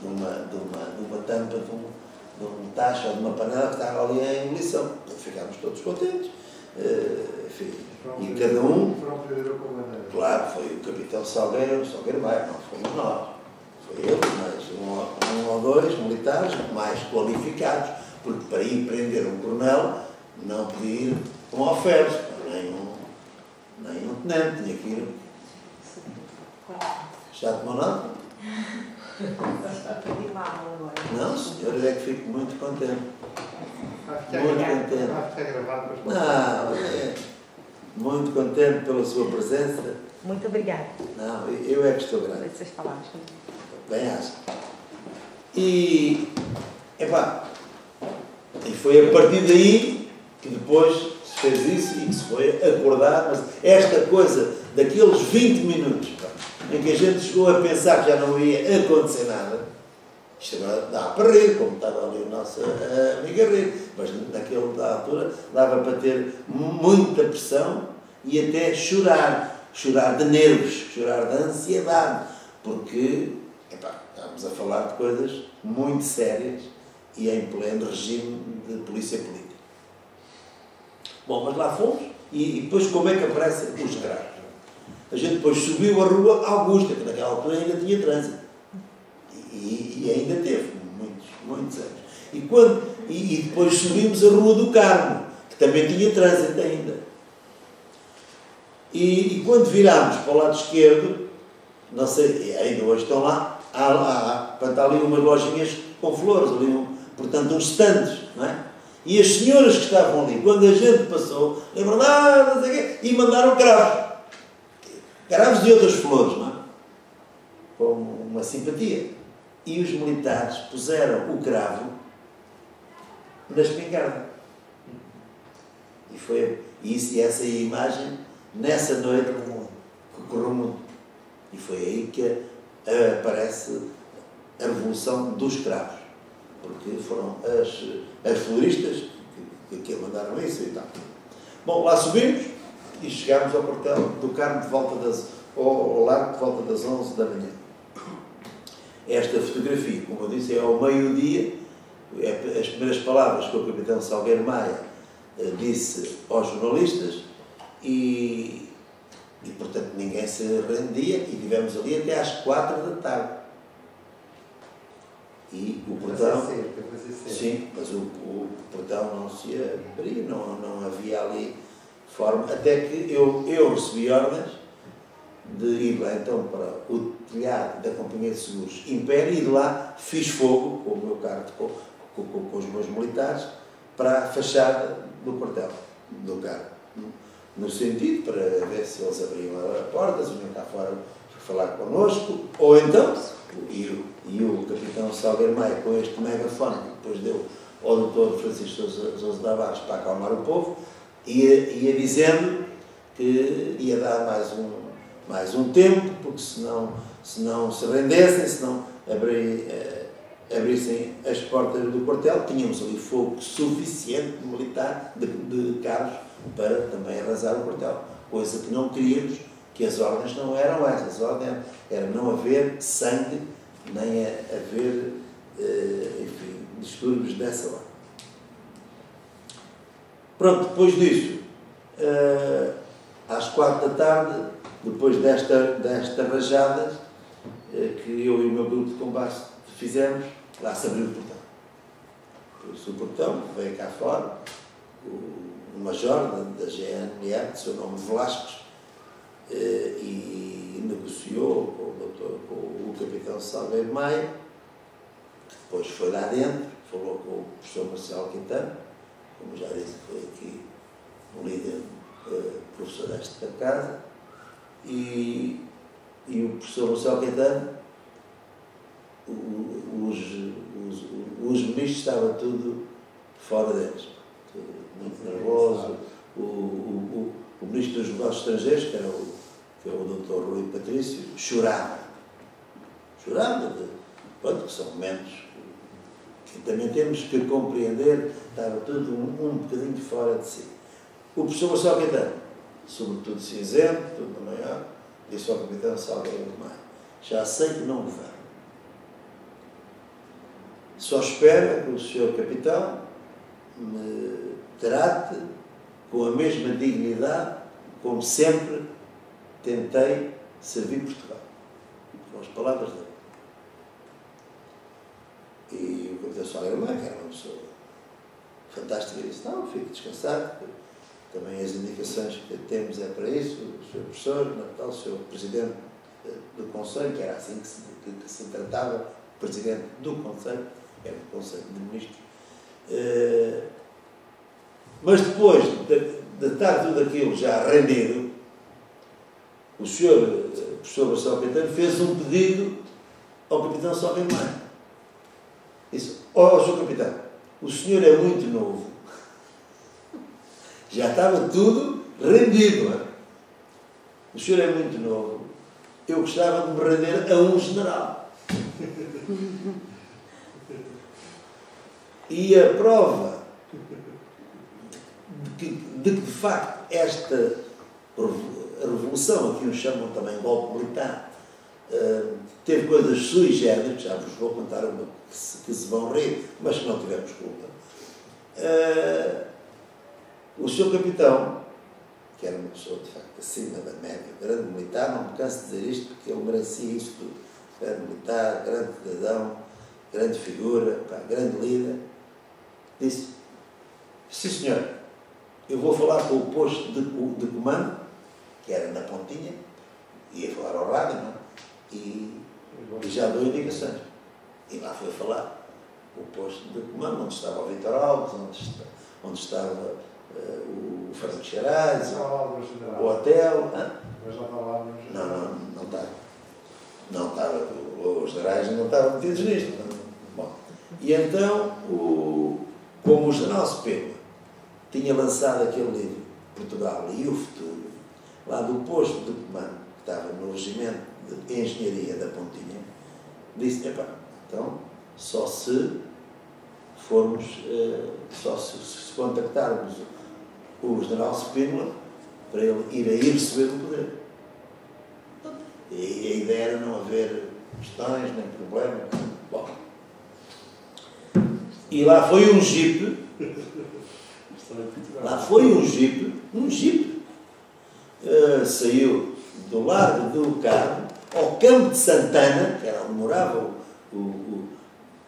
de uma tampa de um tacho ou de uma panela que estava ali em ebulição. Ficámos todos contentes. Enfim, e cada um... Claro, foi o capitão Salgueiro Maia, não fomos nós. Foi ele, mas um ou dois militares mais qualificados, porque para ir prender um coronel não podia ir um alferes, nem um tenente, tinha que ir. Já tomou nota? Não, senhor, eu é que fico muito contente. Muito contente. Não, muito contente pela sua presença. Muito obrigada. Não, eu é que estou grato. Essas palavras. Bem acho. E foi a partir daí que depois se fez isso e que se foi acordar, mas esta coisa daqueles 20 minutos em que a gente chegou a pensar que já não ia acontecer nada, isto agora dá para rir, como estava ali o nosso amigo a rir, mas naquela altura dava para ter muita pressão e até chorar de nervos, chorar de ansiedade, porque estamos a falar de coisas muito sérias e em pleno regime de polícia política. Bom, mas lá fomos e depois como é que aparecem os escravos? A gente depois subiu a Rua Augusta, que naquela altura ainda tinha trânsito. E ainda teve, muitos anos. E depois subimos a Rua do Carmo, que também tinha trânsito ainda. E quando virámos para o lado esquerdo, não sei, ainda hoje estão lá, há ali umas lojinhas com flores, portanto uns stands, não é? E as senhoras que estavam ali, quando a gente passou, lembram, não sei o quê, e mandaram cravos. Cravos de outras flores, não é? Com uma simpatia. E os militares puseram o cravo na espingarda. E foi essa imagem, nessa noite, que correu muito. E foi aí que aparece a revolução dos cravos. Porque foram as floristas que mandaram isso e tal. Bom, lá subimos, e chegámos ao quartel do Carmo ao largo de volta das 11 da manhã. Esta fotografia, como eu disse, é ao meio-dia, as primeiras palavras que o capitão Salgueiro Maia disse aos jornalistas e portanto ninguém se rendia e estivemos ali até às 4 da tarde. E o portão... Sim, mas o portão não se abria, não havia ali forma, até que eu recebi ordens de ir lá então para o telhado da Companhia de Seguros Império e de lá fiz fogo com o meu carro, com os meus militares, para a fachada do quartel do carro. No sentido, para ver se eles abriam a porta, se vinham cá fora falar connosco, ou então, e o capitão Salgueiro Maia, com este megafone, que depois deu ao doutor Francisco Sousa Tavares para acalmar o povo, ia dizendo que ia dar mais um tempo, porque se não se rendessem, se não abrissem as portas do quartel, tínhamos ali fogo suficiente militar de carros para também arrasar o quartel. Coisa que não queríamos, que as ordens não eram essas. As ordens era não haver sangue, nem haver, enfim, distúrbios dessa ordem. Pronto, depois disso, às 4 da tarde, depois destas rajadas que eu e o meu grupo de combate fizemos, lá se abriu o portão. Por-se o portão, veio cá fora, o major da GNR, de seu nome Velasquez, e negociou com o capitão Salgueiro Maia, que depois foi lá dentro, falou com o professor Marcelo Quintana, como já disse, foi aqui um líder professor desta casa, e o professor Marcelo Quintana, os ministros estavam tudo fora deles, tudo muito nervoso. O ministro dos Negócios Estrangeiros, que é o Dr. Rui Patrício, chorava, pronto, que são momentos que também temos que compreender, estava tudo um bocadinho fora de si. O professor Marcelo Quintana, sobretudo cinzento, tudo maior, disse ao capitão Salgueiro Maia: já sei que não governo. Só espero que o senhor capitão me trate com a mesma dignidade como sempre tentei servir Portugal. Foram as palavras dele. E o capitão Salgueiro Maia, que era uma pessoa fantástica, disse: não, fique descansado, também as indicações que temos é para isso. O senhor professor, o senhor presidente do Conselho, que era assim que se tratava, presidente do Conselho, era o Conselho de Ministros. Mas depois de estar tudo aquilo já rendido, o senhor professor Marcelo Quintana fez um pedido ao capitão Salgueiro Maia. Disse: ó, senhor capitão, o senhor é muito novo, já estava tudo rendido, não é? O senhor é muito novo, eu gostava de me render a um general. E a prova de que de facto esta revolução, aqui o chamam também golpe militar, teve coisas sui generis, já vos vou contar uma que se vão rir, mas que não tivemos culpa. O seu capitão, que era uma pessoa de facto acima da média, grande militar, não me canso de dizer isto porque ele merecia isto tudo. Grande militar, grande cidadão, grande figura, grande líder, disse: sim senhor, eu vou falar com o posto de comando, que era na Pontinha, ia falar ao rádio, não? E já deu indicações. E lá foi falar o posto de comando, onde estava o Vítor Alves, onde estava o Fernando Xerais, o hotel. Mas não estava lá no general. Não estava. Não estava. Os generais não estavam metidos nisto. Não. Bom, e então, como o general Cepeda tinha lançado aquele livro, Portugal e o Futuro, lá do posto de comando, que estava no regimento de engenharia da Pontinha, disse: epá, então, só se formos, só se contactarmos o general Spínola para ele ir aí receber o poder. E a ideia era não haver questões, nem problemas. Bom. E lá foi um jipe. Lá foi um jipe. Saiu do Largo do Carmo ao Campo de Santana, que era onde morava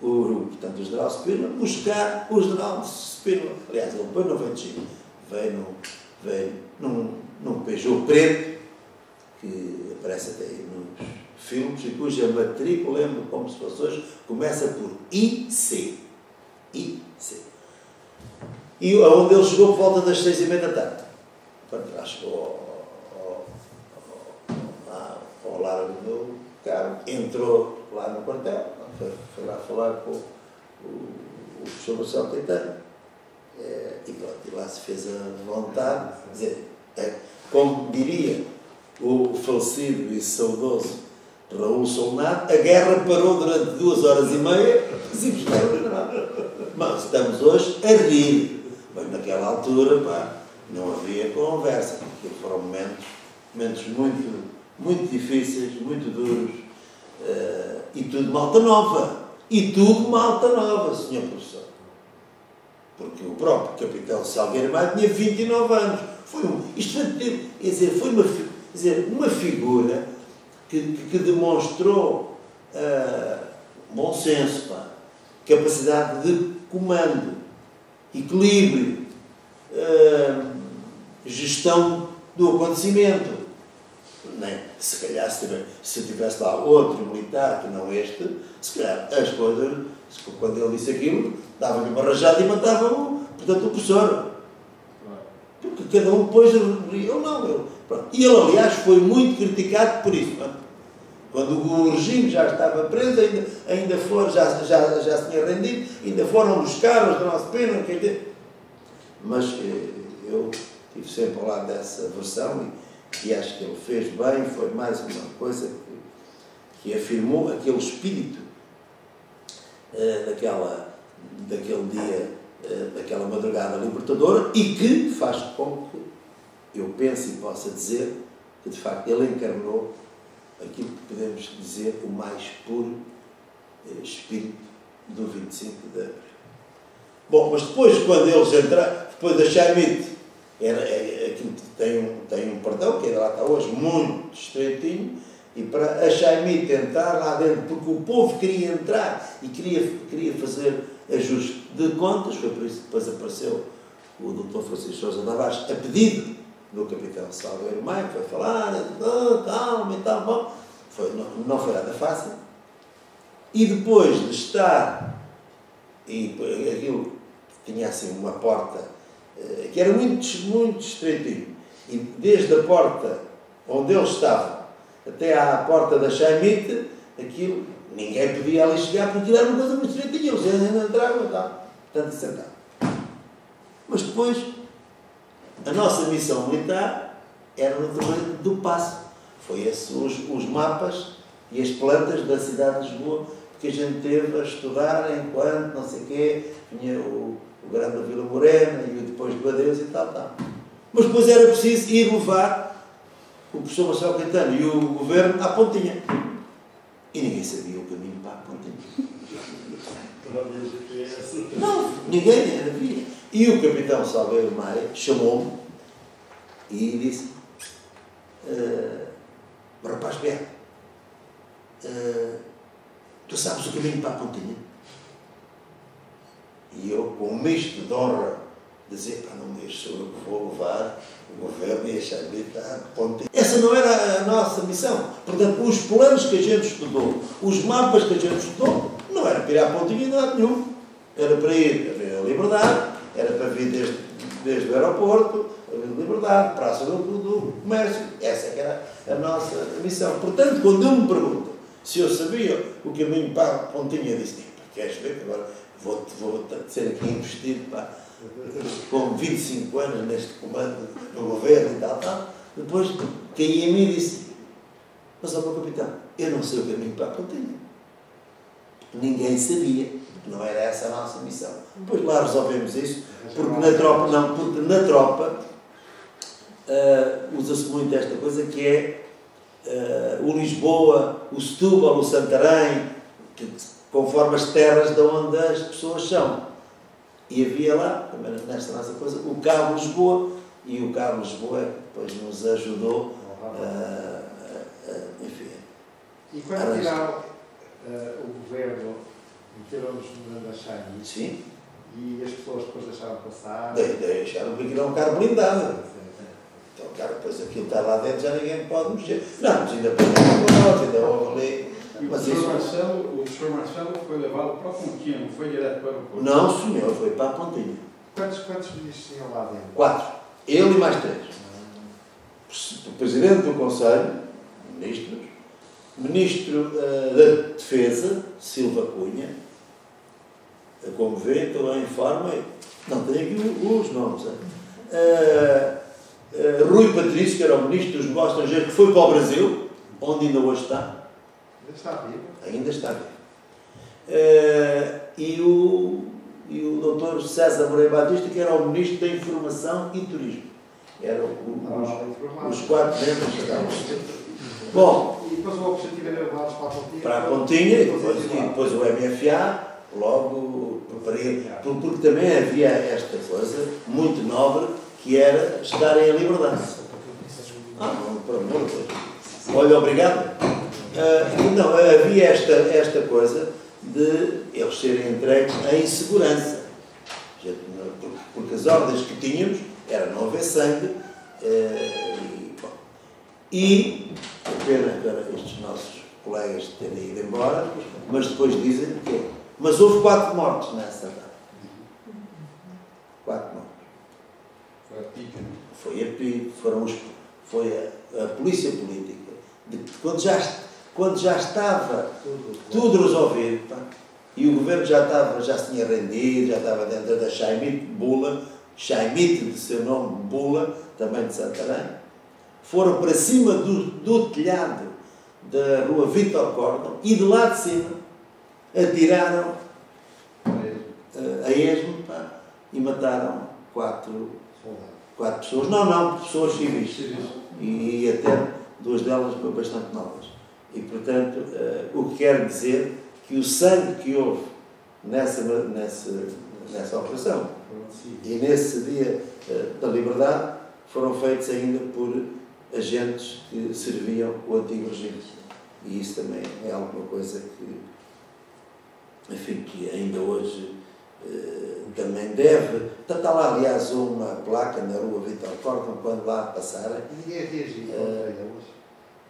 portanto, o general Spínola, buscar o general Spínola. Aliás, ele depois não veio de jipe. Veio num Peugeot preto, que aparece até aí nos filmes, e cuja matrícula, lembro como se fosse hoje, começa por IC. E onde ele chegou por volta das 6h30 da tarde. Portanto, lá chegou ao Largo do Carmo, entrou lá no quartel, foi lá falar com o professor Marcelo Caetano, e pronto, e lá se fez a vontade, quer dizer, como diria o falecido e saudoso Raul Solnado, a guerra parou durante 2h30, simplesmente nada. Mas estamos hoje a rir. Mas naquela altura, pá, não havia conversa, porque foram momentos muito difíceis, muito duros, e tudo malta nova. E tudo malta nova, senhor professor. Porque o próprio capitão Salgueiro Maia tinha 29 anos. Foi uma figura que demonstrou bom senso, pá, capacidade de comando, equilíbrio, gestão do acontecimento. Se calhar, se tivesse lá outro militar que não este, se calhar as coisas, quando ele disse aquilo, dava-lhe uma rajada e matava-o, portanto, o professor. Porque cada um depois ou não. E ele, aliás, foi muito criticado por isso. Quando o regime já estava preso, ainda foram, já se tinha rendido, ainda foram buscar os do nosso pena. Mas eu estive sempre ao lado dessa versão e acho que ele fez bem. Foi mais uma coisa que afirmou aquele espírito daquele dia, daquela madrugada libertadora, e que faz com que eu pense e possa dizer que, de facto, ele encarnou aquilo que podemos dizer o mais puro espírito do 25 de Abril. Bom, mas depois, quando eles entraram, depois da Chaimite, aquilo que tem um perdão, que ainda lá está hoje, muito estreitinho, e para a Chaimite entrar lá dentro, porque o povo queria entrar e queria fazer ajuste de contas, foi por isso que depois apareceu o Dr. Francisco Sousa Tavares, a pedido do capitão Salgueiro Maia, foi falar, calma e tal, bom, não foi nada fácil. E depois de estar, e aquilo tinha assim uma porta, que era muito estreitinho, e desde a porta onde eles estavam até à porta da Chaimite, aquilo, ninguém podia ali chegar, porque aquilo era uma coisa muito estreitinha, eles ainda entravam e tal, tanto sentado. Mas depois, a nossa missão militar era no terreno do Paço. Foi esses os mapas e as plantas da cidade de Lisboa, que a gente teve a estudar enquanto, não sei o quê, vinha o grande Vila Morena e o depois de Badeus e tal. Mas depois era preciso ir levar o professor Marcelo Caetano e o governo à Pontinha. E ninguém sabia o caminho para a Pontinha. Não, ninguém havia. E o capitão Salgueiro Maia chamou-me e disse: rapaz, Beto, tu sabes o caminho para a Pontinha? E eu, com um misto de honra, dizer: não me deixe, sou eu que vou levar o governo e a Chaimite à Pontinha. Essa não era a nossa missão. Portanto, os planos que a gente estudou, os mapas que a gente estudou, não era para ir à Pontinha em nada nenhum. Era para ir a ver a Liberdade, era para vir desde o aeroporto, a ver a Liberdade, Praça do Comércio. Essa que era a nossa missão. Portanto, quando eu me pergunto se eu sabia o caminho para a Pontinha, eu disse: queres ver que agora vou ser aqui investido, com 25 anos neste comando do governo e tal. Depois caí em mim e disse: mas, ó meu capitão, eu não sei o caminho para a Pontinha. Ninguém sabia. Não era essa a nossa missão. Depois lá resolvemos isso, porque na tropa, usa-se muito esta coisa que é o Lisboa, o Setúbal, o Santarém, que, conforme as terras de onde as pessoas são. E havia lá, também nesta nossa coisa, o Cabo Lisboa, e o Cabo Lisboa depois nos ajudou, enfim. E quando tiraram o governo, meteram-nos na Xangui, sim, e as pessoas depois deixaram passar? Deixaram porque aquilo é um carro blindado. Então, cara, depois aquilo está lá dentro, já ninguém pode mexer. Não, mas ainda ainda houve ali. Mas o Sr. Marcelo foi levado para a Pontinha, não foi direto para o aeroporto? Não, senhor, foi para a Pontinha. Quantos ministros tinham lá dentro? 4. Ele e mais 3. O Presidente do Conselho, ministros, Ministro da Defesa, Silva Cunha, como vê, estou em forma, não tenho aqui os nomes. Rui Patrício, que era o Ministro dos Negócios Estrangeiros, que foi para o Brasil, onde ainda hoje está. Ainda está vivo? Ainda está vivo. E o Dr. César Moreira Batista, que era o Ministro da Informação e Turismo. Eram os 4 membros que estavam. Bom, e depois o objetivo era levados para a Pontinha? Para a Pontinha, e depois o MFA, logo preparei, porque também havia esta coisa muito nobre, que era estarem em liberdade. Não, por amor de Deus. Olha, obrigado. Não, havia esta coisa de eles serem entregues em segurança. Porque as ordens que tínhamos era não haver sangue. E a pena para estes nossos colegas terem ido embora, mas depois dizem que mas houve 4 mortes nessa data. 4 mortes. Foi a PIC, não? Foi a PIC, foi a polícia política. Quando já estava tudo resolvido, pá, e o governo já se tinha rendido, já estava dentro da Chaimite Bula, Chaimite de seu nome Bula, também de Santarém, foram para cima do telhado da rua Vítor Cordon e de lá de cima atiraram a esmo, pá, e mataram 4 pessoas. Não, pessoas civis. E até 2 delas bastante novas. E, portanto, o que quer dizer que o sangue que houve nessa operação e nesse dia da liberdade foram feitos ainda por agentes que serviam o antigo regime. E isso também é alguma coisa que, enfim, que ainda hoje também deve. Está lá, aliás, uma placa na rua Vítor Cordon, quando lá passarem. E ninguém reagiu contra eles?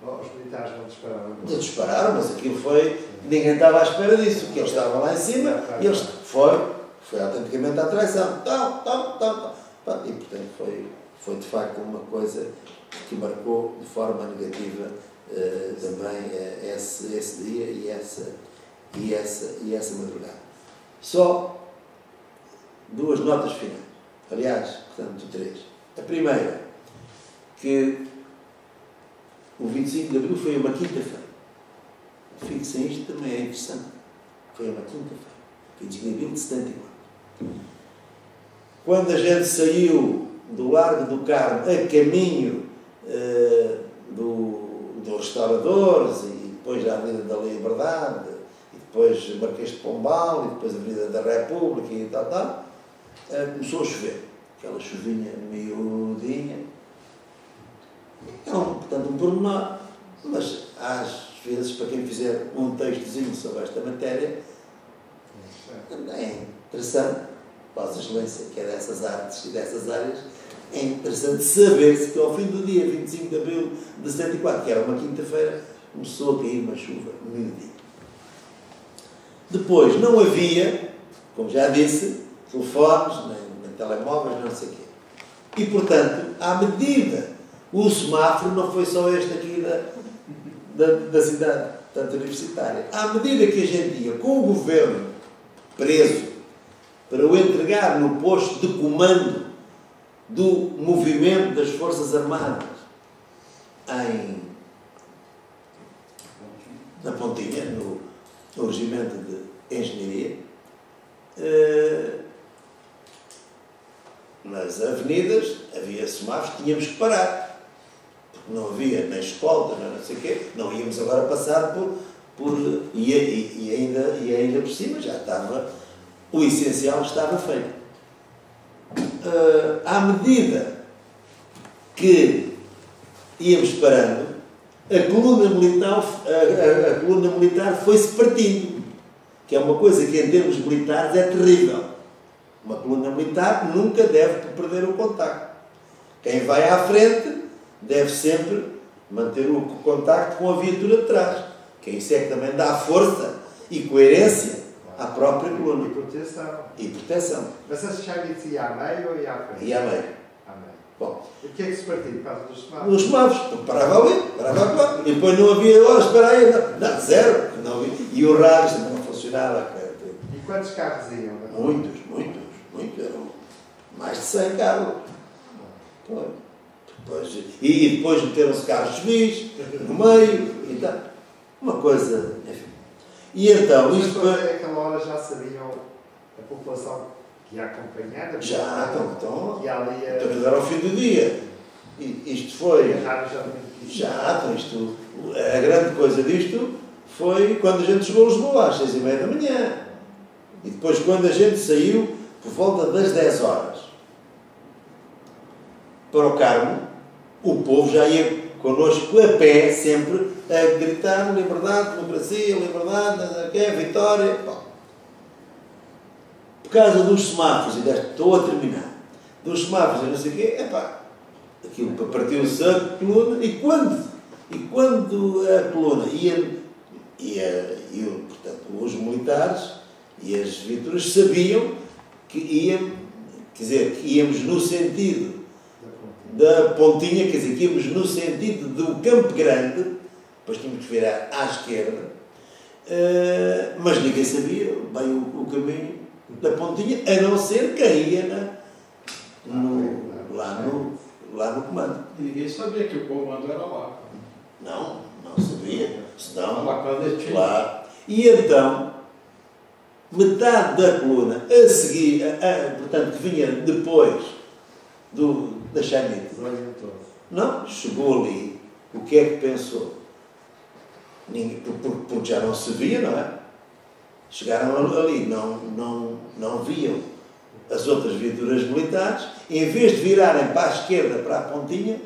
Os militares não dispararam? Não dispararam, mas aquilo foi. Ninguém estava à espera disso, porque eles estavam lá em cima e eles. Foi autenticamente a traição. E, portanto, foi de facto uma coisa que marcou de forma negativa também esse dia e essa madrugada. Só 2 notas finais. Aliás, portanto, 3. A primeira, que o 25 de Abril foi uma quinta-feira. Fixem isto, também é interessante. Foi uma quinta-feira. 25 de Abril de 74. Quando a gente saiu do Largo do Carmo a caminho dos Restauradores e depois da Avenida da Liberdade e depois Marquês de Pombal e depois a Avenida da República e tal, começou a chover. Aquela chuvinha miudinha. Portanto, um pormenor, mas às vezes, para quem fizer um textozinho sobre esta matéria, é interessante, Vossa Excelência, que é dessas artes e dessas áreas, é interessante saber-se que ao fim do dia 25 de Abril de 74, que era uma quinta-feira, começou a cair uma chuva no meio-dia. Depois, não havia, como já disse, telefones, nem telemóveis, não sei o quê. E, portanto, à medida, o semáforo não foi só este aqui da cidade, tanto universitária. À medida que a gente ia com o governo preso para o entregar no posto de comando do movimento das Forças Armadas na Pontinha, no Regimento de Engenharia, nas avenidas havia semáforos, tínhamos que parar. Porque não havia nem escolta, nem não sei o quê. Não íamos agora passar e ainda por cima já estava, o essencial estava feito. À medida que íamos parando, a coluna militar foi-se partindo, que é uma coisa que em termos militares é terrível. Uma coluna militar nunca deve perder o contacto. Quem vai à frente deve sempre manter o contacto com a viatura de trás, que isso é que também dá força e coerência à própria coluna. E proteção. Mas a chave ia à meio ou ia à frente? Ia à meio. À meio. Bom. E o que é que se partiu? Por causa dos semáforos? Os semáforos. Parava ali, parava lá. E depois não havia horas, espera aí. Não, zero. Não havia. E o rádio não funcionava. E quantos carros iam? Muitos. Eram mais de 100 carros. E depois meteram-se carros civis no meio. E tal. Uma coisa, enfim. E então, isto foi... Naquela hora já sabiam a população que ia acompanhar? Já, então era ao fim do dia. Isto foi... A grande coisa disto foi quando a gente chegou a Lisboa, às 6h30 da manhã. E depois, quando a gente saiu, por volta das 10 horas, para o Carmo, o povo já ia connosco a pé, sempre, a gritar liberdade, democracia, liberdade, vitória. Bom, por causa dos semáforos, estou a terminar, dos semáforos e não sei o quê, aquilo partiu-se a coluna, e quando a coluna portanto, os militares e as viaturas sabiam que íamos no sentido da pontinha, quer dizer, que íamos no sentido do Campo Grande, depois tínhamos que virar à esquerda, mas ninguém sabia bem o caminho da pontinha, a não ser quem ia lá no comando. E ninguém sabia que o comando era lá. Não sabia. Senão, claro. E então, metade da coluna a seguir, portanto, que vinha depois da Chanite, não, chegou ali, o que é que pensou? Porque já não se via, não é? Chegaram ali, não viam as outras viaturas militares, em vez de virarem para a esquerda, para a pontinha,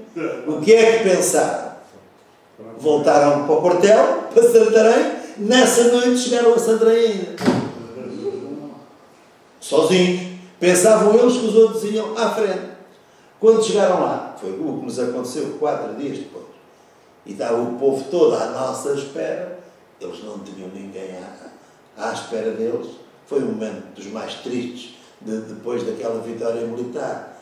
o que é que pensaram? Voltaram para o quartel, para Santarém, nessa noite chegaram a Santarém ainda. Sozinhos. Pensavam eles que os outros iam à frente. Quando chegaram lá, foi o que nos aconteceu 4 dias depois, e estava o povo todo à nossa espera, eles não tinham ninguém à espera deles. Foi um momento dos mais tristes depois daquela vitória militar.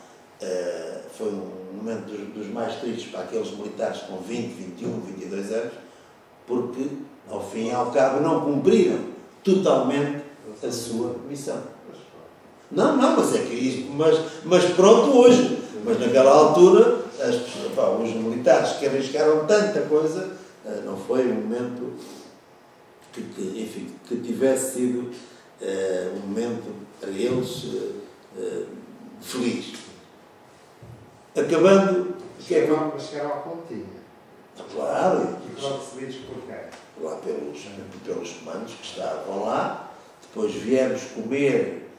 Foi um momento dos mais tristes para aqueles militares com 20, 21, 22 anos, porque, ao fim e ao cabo, não cumpriram totalmente a sua missão. Não, mas é que isso, mas pronto, hoje. Mas naquela altura, os militares que arriscaram tanta coisa, não foi um momento que tivesse sido um momento para eles feliz. Acabando... Chegaram à pontinha. Claro. E foram recebidos por quem? Lá pelos comandos que estavam lá. Depois viemos comer,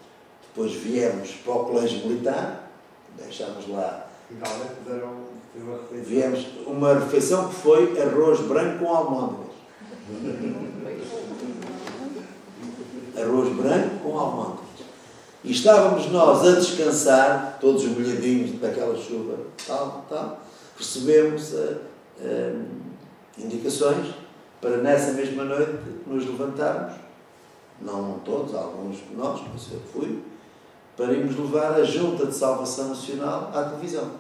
depois viemos para o colégio militar, deixámos lá. Finalmente deram uma refeição. Viemos uma refeição que foi arroz branco com almôndegas. Arroz branco com almôndegas. E estávamos nós a descansar, todos molhadinhos daquela chuva, tal. Recebemos indicações para nessa mesma noite nos levantarmos, não todos, alguns de nós, mas eu fui, para irmos levar a Junta de Salvação Nacional à televisão,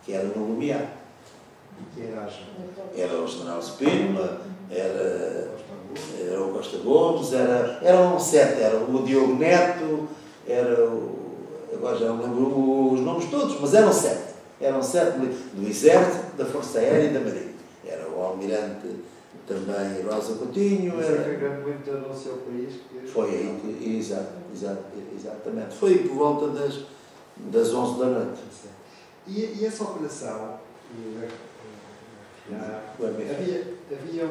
que era no Lumiar. E quem era a Junta? Era o General Spínola, era o Costa Gomes, eram 7, era o Diogo Neto, agora já não lembro os nomes todos, mas eram 7. Eram 7 do Exército, da Força Aérea e da Marinha. Era o Almirante também, Rosa Coutinho. Mas é que a grande muito no seu país que... Foi aí que, exatamente. Foi por volta das das 11 da noite. E essa operação, havia um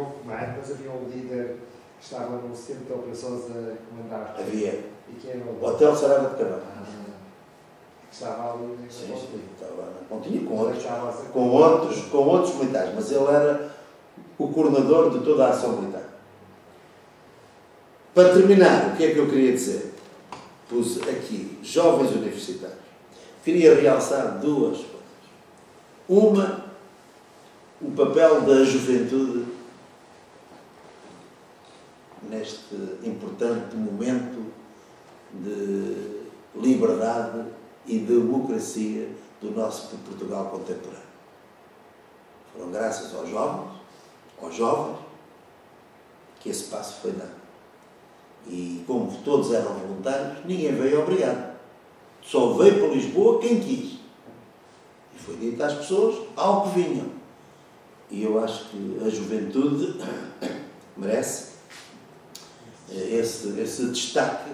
comando, mas havia um líder que estava no centro de operações a comandar. Havia. E que era o Hotel Saraiva de Carvalho. que estava ali na Sim, ponte. sim, estava na pontinha com outros militares, mas ele era o coordenador de toda a ação militar. Para terminar, o que é que eu queria dizer? Pus aqui, jovens universitários. Queria realçar duas coisas. Uma, o papel da juventude neste importante momento de liberdade e democracia do nosso Portugal contemporâneo. Foram graças aos jovens, que esse passo foi dado. E como todos eram voluntários, ninguém veio obrigado. Só veio para Lisboa quem quis. E foi dito às pessoas ao que vinham. E eu acho que a juventude merece esse destaque,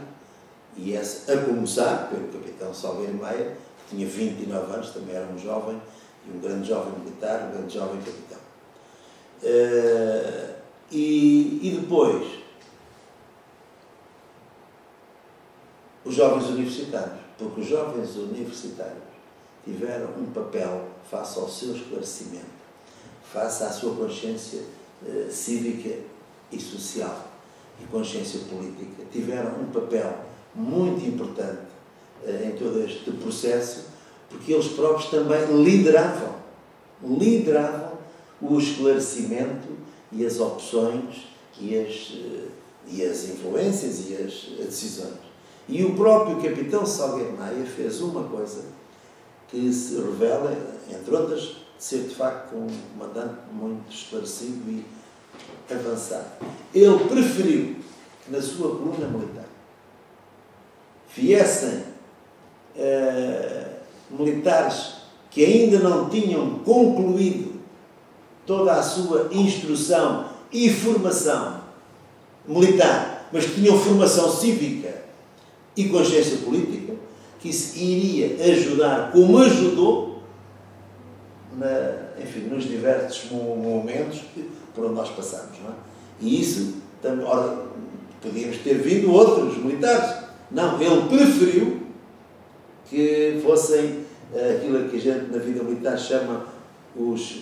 e a começar pelo capitão Salgueiro Maia, que tinha 29 anos, também era um jovem, e um grande jovem militar, um grande jovem capitão. E depois, os jovens universitários, porque os jovens universitários tiveram um papel face ao seu esclarecimento, face à sua consciência cívica e social e consciência política, tiveram um papel muito importante em todo este processo, porque eles próprios também lideravam o esclarecimento e as opções e as influências e as decisões. E o próprio capitão Salgueiro Maia fez uma coisa que se revela, entre outras, de ser de facto um comandante muito esclarecido e avançado. Ele preferiu que na sua coluna militar viessem militares que ainda não tinham concluído toda a sua instrução e formação militar, mas que tinham formação cívica e consciência política, que isso iria ajudar, como ajudou, nos diversos momentos por onde nós passamos. Não é? E isso, podíamos ter vindo outros militares. Não, ele preferiu que fossem aquilo que a gente na vida militar chama os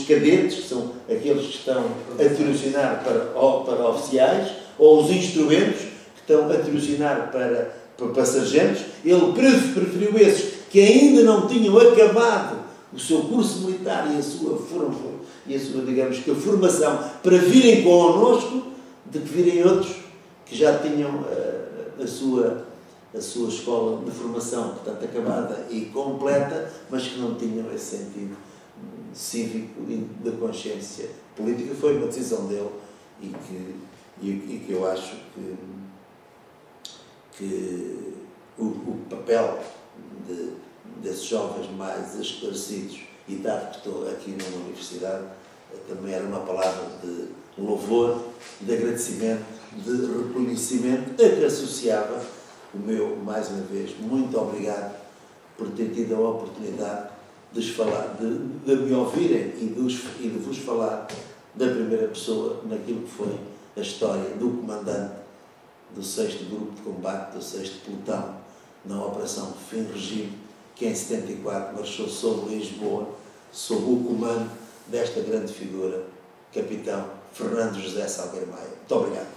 cadetes, que são aqueles que estão a tirocinar para oficiais, ou os instrumentos que estão a tirocinar para sargentos. Ele preferiu esses que ainda não tinham acabado o seu curso militar e a sua digamos que a formação, para virem connosco, de que virem outros que já tinham a sua escola de formação, portanto, acabada e completa, mas que não tinham esse sentido cívico e de consciência política. Foi uma decisão dele e que eu acho que o papel desses jovens mais esclarecidos, e dado que estou aqui numa universidade, também era uma palavra de louvor, de agradecimento, de reconhecimento, a que associava o meu, mais uma vez, muito obrigado por ter tido a oportunidade de me ouvirem e de vos falar da primeira pessoa naquilo que foi a história do comandante do 6º Grupo de Combate, do 6º Pelotão, na Operação Fim Regime, que em 74 marchou sobre Lisboa, sob o comando desta grande figura, capitão Fernando José Salgueiro Maia. Muito obrigado.